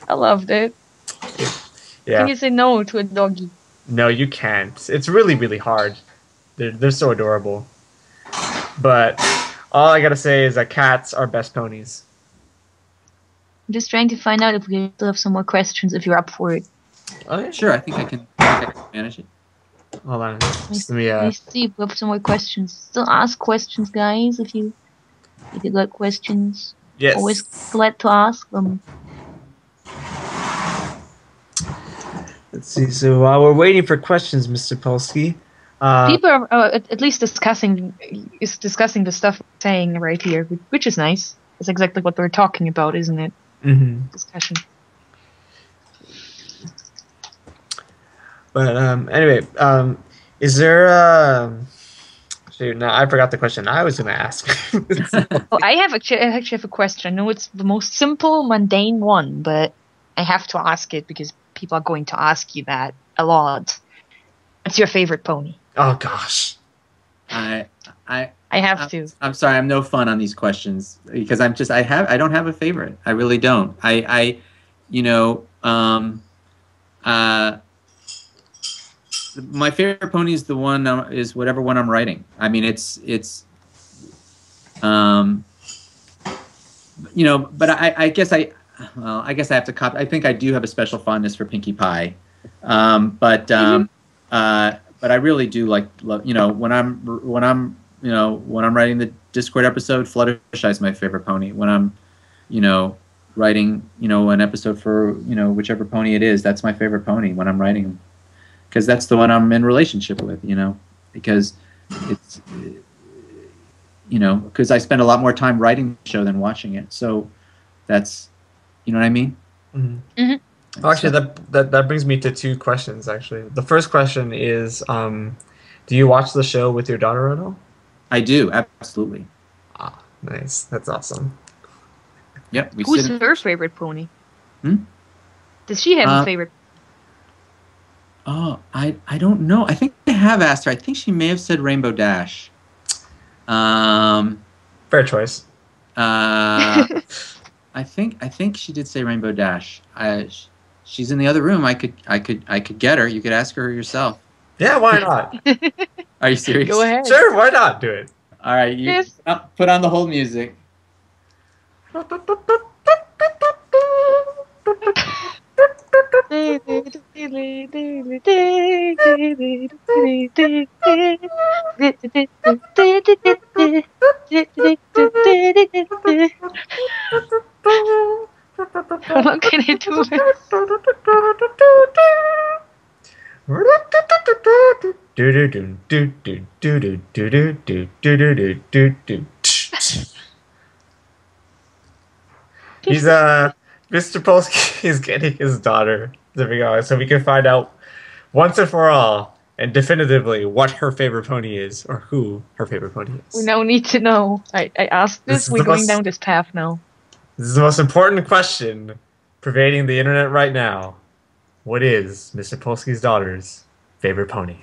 I loved it. Yeah. Can you say no to a doggy? No, you can't. It's really, really hard. They're so adorable. But all I gotta say is that cats are best ponies. I'm just trying to find out if we still have some more questions, if you're up for it. Oh, yeah, sure. I think I can manage it. Hold on. Let me see if we have some more questions. Still ask questions, guys, if you got questions. Yes. Always glad to ask them. Let's see. So while we're waiting for questions, Mr. Polsky, people are at least discussing the stuff we're saying right here, which is nice. It's exactly what we're talking about, isn't it? Mm-hmm. Discussion. But anyway, is there shoot, no, I forgot the question I was going to ask. I actually have a question. I know it's the most simple, mundane one, but I have to ask it because people are going to ask you that a lot. What's your favorite pony? Oh gosh. I have to. I'm sorry, I'm no fun on these questions because I don't have a favorite. I really don't. my favorite pony is the one is whatever one I'm writing. I mean, but I guess I have to copy. I think I do have a special fondness for Pinkie Pie, but I really do like when I'm writing the Discord episode, Fluttershy is my favorite pony. When I'm writing an episode for whichever pony it is, that's my favorite pony when I'm writing them, because that's the one I'm in relationship with. Because it's because I spend a lot more time writing the show than watching it. So that's, what I mean? Mm-hmm. Mm-hmm. Well, actually, that brings me to two questions, actually. The first question is, do you watch the show with your daughter at all? I do, absolutely. Ah, nice. That's awesome. Yep. Who's her favorite pony? Hmm? Does she have a favorite? Oh, I don't know. I think I have asked her. I think she may have said Rainbow Dash. Fair choice. I think she did say Rainbow Dash. She's in the other room. I could get her. You could ask her yourself. Yeah, why not? Are you serious? Go ahead. Sure, why not? Do it. All right, Yes. Put on the whole music. How long can I do it? He's Mr. Polsky is getting his daughter to be honest, so we can find out once and for all and definitively what her favorite pony is, or who her favorite pony is. We now need to know. I asked this. We're going down this path now. This is the most important question pervading the internet right now. What is Mr. Polsky's daughter's favorite pony?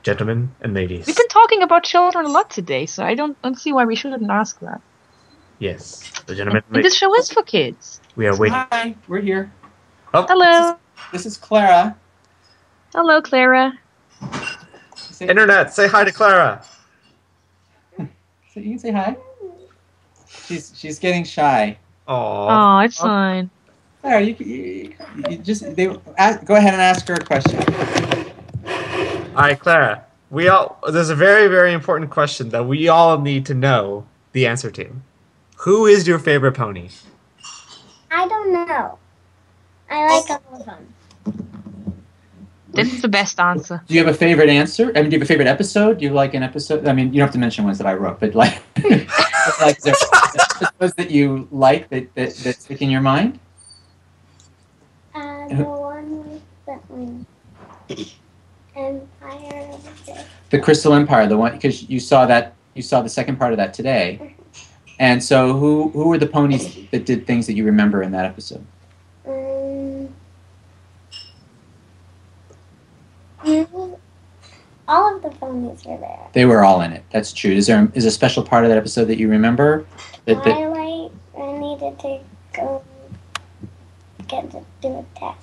Gentlemen and ladies. We've been talking about children a lot today, so I don't see why we shouldn't ask that. Yes, the gentlemen and And this show is for kids. We are waiting. Hi, we're here. Oh, Hello. This is Clara. Hello, Clara. Internet, say hi to Clara. So you can say hi. She's getting shy. Aww. Oh, it's fine. Clara, you just go ahead and ask her a question. All right, Clara. There's a very, very important question that we all need to know the answer to. Who is your favorite pony? I don't know. I like all of them. That's the best answer. Do you have a favorite answer? I mean, do you have a favorite episode? Do you like an episode? I mean, you don't have to mention ones that I wrote, but like, is there episodes that you like that stick in your mind? The one with the Empire of the The Crystal Empire, the one, because you saw the second part of that today. And so who were the ponies that did things that you remember in that episode? All of the ponies were there. They were all in it. That's true. Is a special part of that episode that you remember? Twilight, I needed to go do a test.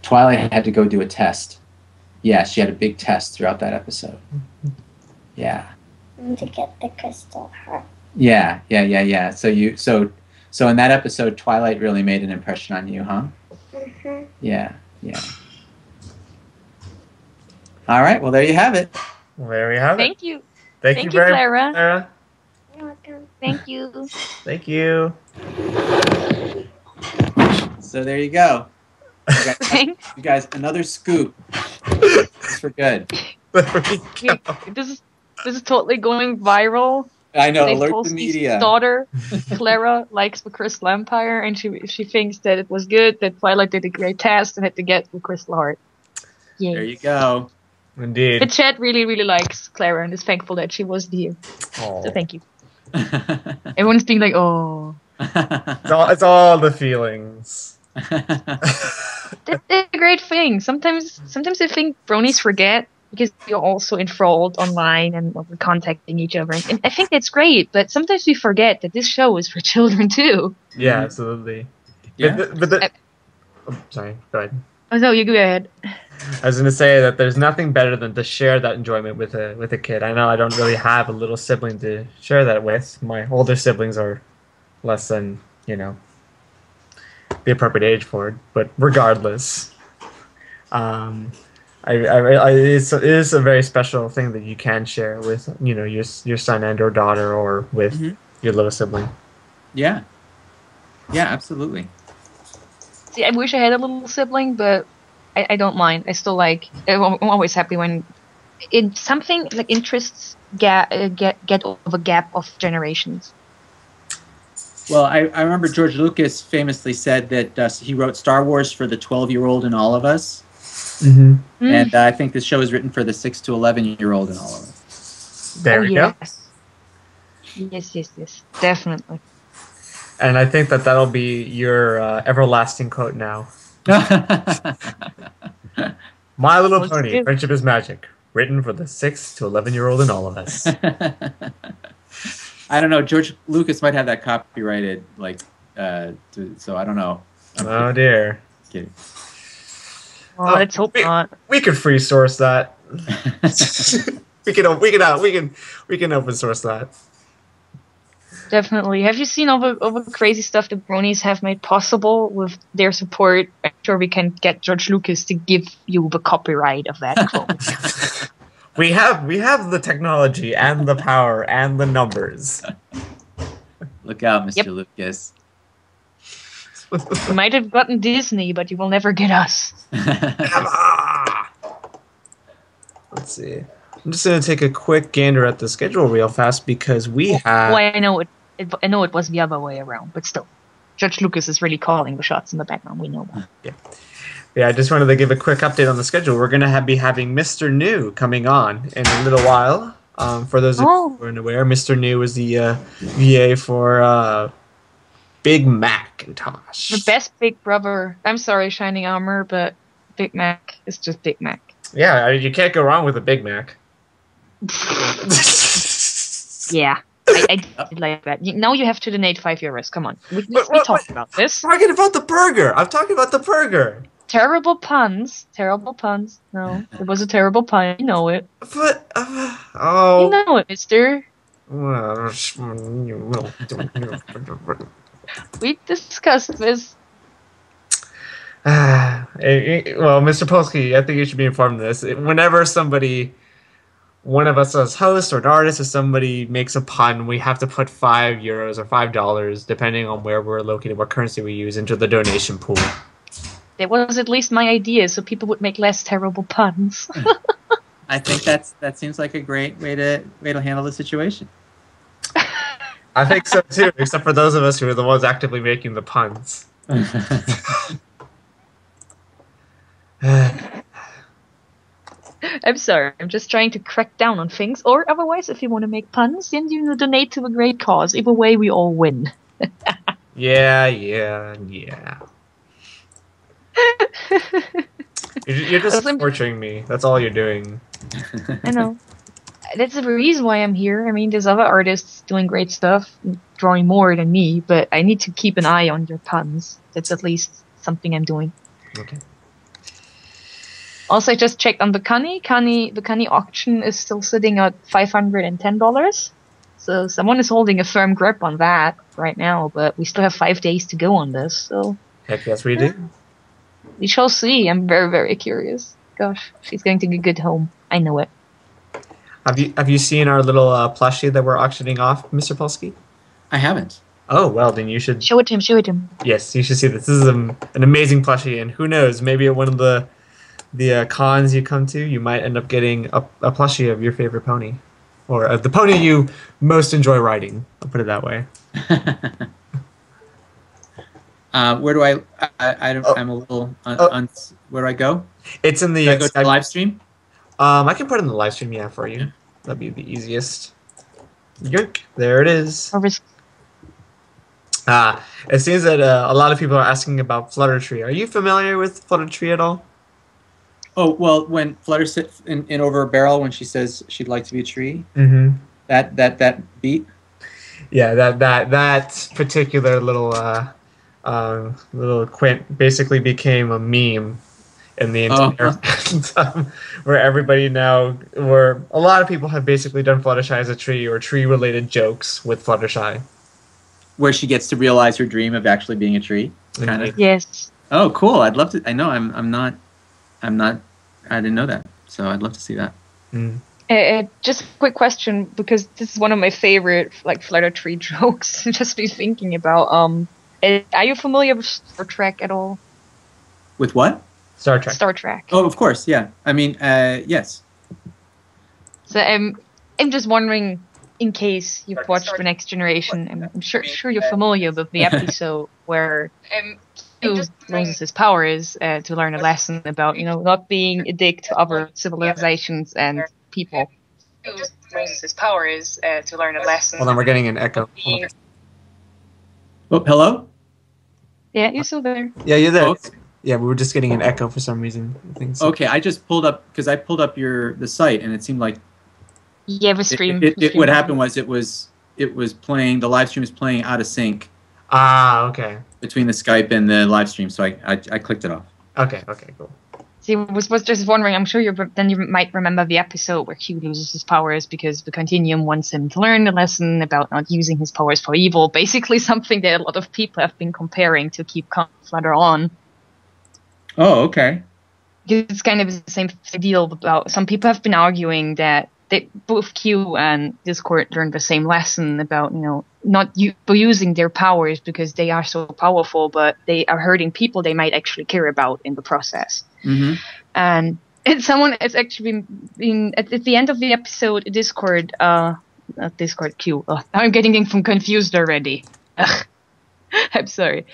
Twilight had to go do a test. Yeah, she had a big test throughout that episode. Yeah. And to get the crystal heart. Yeah. So in that episode, Twilight really made an impression on you, huh? Mm-hmm. Yeah. All right. Well, there you have it. Well, there we have it. Thank you. Thank you very Clara. much, Clara. You're welcome. Thank you. Thank you. So there you go. Thanks. You guys, another scoop. It's for good. There we go. This is totally going viral. I know. Dave Alert the Polsky's media. daughter, Clara, likes the Crystal Empire, and she thinks that it was good, that Twilight did a great test and had to get the Crystal Heart. Yay. There you go. Indeed. The chat really, really likes Clara and is thankful that she was here. Aw. So thank you. Everyone's being like, oh. It's all the feelings. That's a great thing. Sometimes I think bronies forget because you're also enthralled online and we're contacting each other. And I think that's great, but sometimes we forget that this show is for children too. Yeah, absolutely. Yeah. Oh, sorry, go ahead. Oh no, you go ahead. I was gonna say that there's nothing better than to share that enjoyment with a kid. I know I don't really have a little sibling to share that with. My older siblings are less than, the appropriate age for it. But regardless, it is a very special thing that you can share with, your son and or daughter, or with your little sibling. Yeah. Yeah, absolutely. See, I wish I had a little sibling, but I don't mind. I still I'm always happy when something like interests get over a gap of generations. Well, I remember George Lucas famously said that he wrote Star Wars for the 12-year-old in all of us. Mm-hmm. And I think this show is written for the 6 to 11-year-old in all of us. There we go. Yes, definitely. And I think that'll be your everlasting quote now. My Little Pony, Friendship is Magic, written for the 6 to 11-year-old in all of us. I don't know. George Lucas might have that copyrighted, so I don't know. Oh dear. Kidding. Oh, let's hope not. We could free source that. we can open source that. Definitely. Have you seen all the crazy stuff the bronies have made possible with their support? I'm sure we can get George Lucas to give you the copyright of that quote. We have the technology and the power and the numbers. Look out, Mr. Lucas. You might have gotten Disney, but you will never get us. Let's see. I'm just going to take a quick gander at the schedule real fast because we have... Well, I know it was the other way around, but still. George Lucas is really calling the shots in the background. We know that. Yeah, I just wanted to give a quick update on the schedule. We're going to be having Mr. New coming on in a little while. For those of you who aren't aware, Mr. New is the VA for Big Macintosh. The best Big Brother. I'm sorry, Shining Armor, but Big Mac is just Big Mac. Yeah, you can't go wrong with a Big Mac. Yeah. I did like that. Now you have to donate €5. Come on. We talked about this. I'm talking about the burger. I'm talking about the burger. Terrible puns. No, it was a terrible pun. You know it. But, You know it, mister. We discussed this. Well, Mr. Polsky, I think you should be informed of this. Whenever one of us as host or an artist, or somebody makes a pun, we have to put €5 or $5, depending on where we're located, what currency we use, into the donation pool. That was at least my idea, so people would make less terrible puns. I think that seems like a great way to handle the situation. I think so too, except for those of us who are the ones actively making the puns. I'm sorry, I'm just trying to crack down on things, or otherwise, if you want to make puns, then you donate to a great cause. Either way, we all win. Yeah. You're just torturing me. That's all you're doing. I know. That's the reason why I'm here. I mean, there's other artists doing great stuff, drawing more than me, but I need to keep an eye on your puns. That's at least something I'm doing. Okay. Also, I just checked on the Kani. The Kani auction is still sitting at $510. So someone is holding a firm grip on that right now, but we still have 5 days to go on this. So heck yes, we do. We shall see. I'm very, very curious. Gosh, she's going to get a good home. I know it. Have you seen our little plushie that we're auctioning off, Mr. Polsky? I haven't. Oh, well, then you should... Show it to him. Yes, you should see this. This is an amazing plushie, and who knows, maybe at one of the cons you come to, you might end up getting a plushie of your favorite pony. Or the pony you most enjoy riding. I'll put it that way. Where do I'm a little... where do I go? It's in the... Do I go to the live stream? I can put it in the live stream, yeah, for you. That'd be the easiest. Yoink. There it is. It seems that a lot of people are asking about Fluttertree. Are you familiar with Fluttertree at all? Oh, well, when Flutter sits in over a barrel when she says she'd like to be a tree, that beat? Yeah, that particular little quint basically became a meme. in the Oh. entire where where a lot of people have basically done Fluttershy as a tree or tree-related jokes with Fluttershy. Where she gets to realize her dream of actually being a tree, kind of. Yes. Oh, cool! I'd love to. I know I'm not. I didn't know that, so I'd love to see that. Mm. Just a quick question, because this is one of my favorite like Flutter Tree jokes. Just be thinking about. Are you familiar with Star Trek at all? With what? Star Trek. Star Trek. Oh, of course, yeah. I mean, yes. So I'm just wondering, in case you've watched The Next Generation, I'm sure you're familiar with the episode where Q loses his powers to learn a lesson about not being a dick to other civilizations and people. Q loses his powers to learn a lesson. Hold on, we're getting an echo. Hold on. Oh, hello. Yeah, you're still there. Yeah, you're there. Okay. Yeah, we were just getting an echo for some reason. I think so. Okay, I just pulled up because I pulled up the site, and it seemed like Yeah, the stream. what happened was it was playing, the live stream was playing out of sync Ah, okay. between the Skype and the live stream, so I clicked it off. Okay, cool. See, was just wondering. I'm sure you might remember the episode where Q loses his powers because the Continuum wants him to learn a lesson about not using his powers for evil. Basically, something that a lot of people have been comparing to keep Flutter on. Oh, okay. It's kind of the same deal. About some people have been arguing that both Q and Discord learned the same lesson about not using their powers because they are so powerful, but they are hurting people they might actually care about in the process. Mm-hmm. And someone has actually been at the end of the episode, Discord, not Discord Q. Oh, I'm getting confused already. I'm sorry.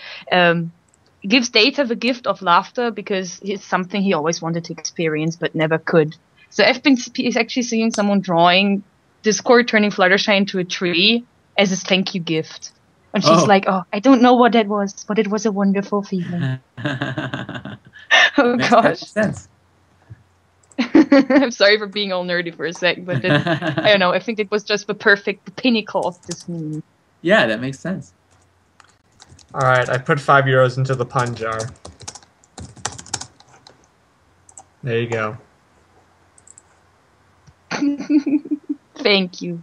Gives Data the gift of laughter because it's something he always wanted to experience but never could. So I've been actually seeing someone drawing Discord turning Fluttershy into a tree as his thank you gift. And she's like, oh, I don't know what that was, but it was a wonderful feeling. Oh, Makes gosh. sense. I'm sorry for being all nerdy for a sec, but I don't know. I think it was just the pinnacle of this meme. Yeah, that makes sense. All right, I put €5 into the pun jar. There you go. Thank you.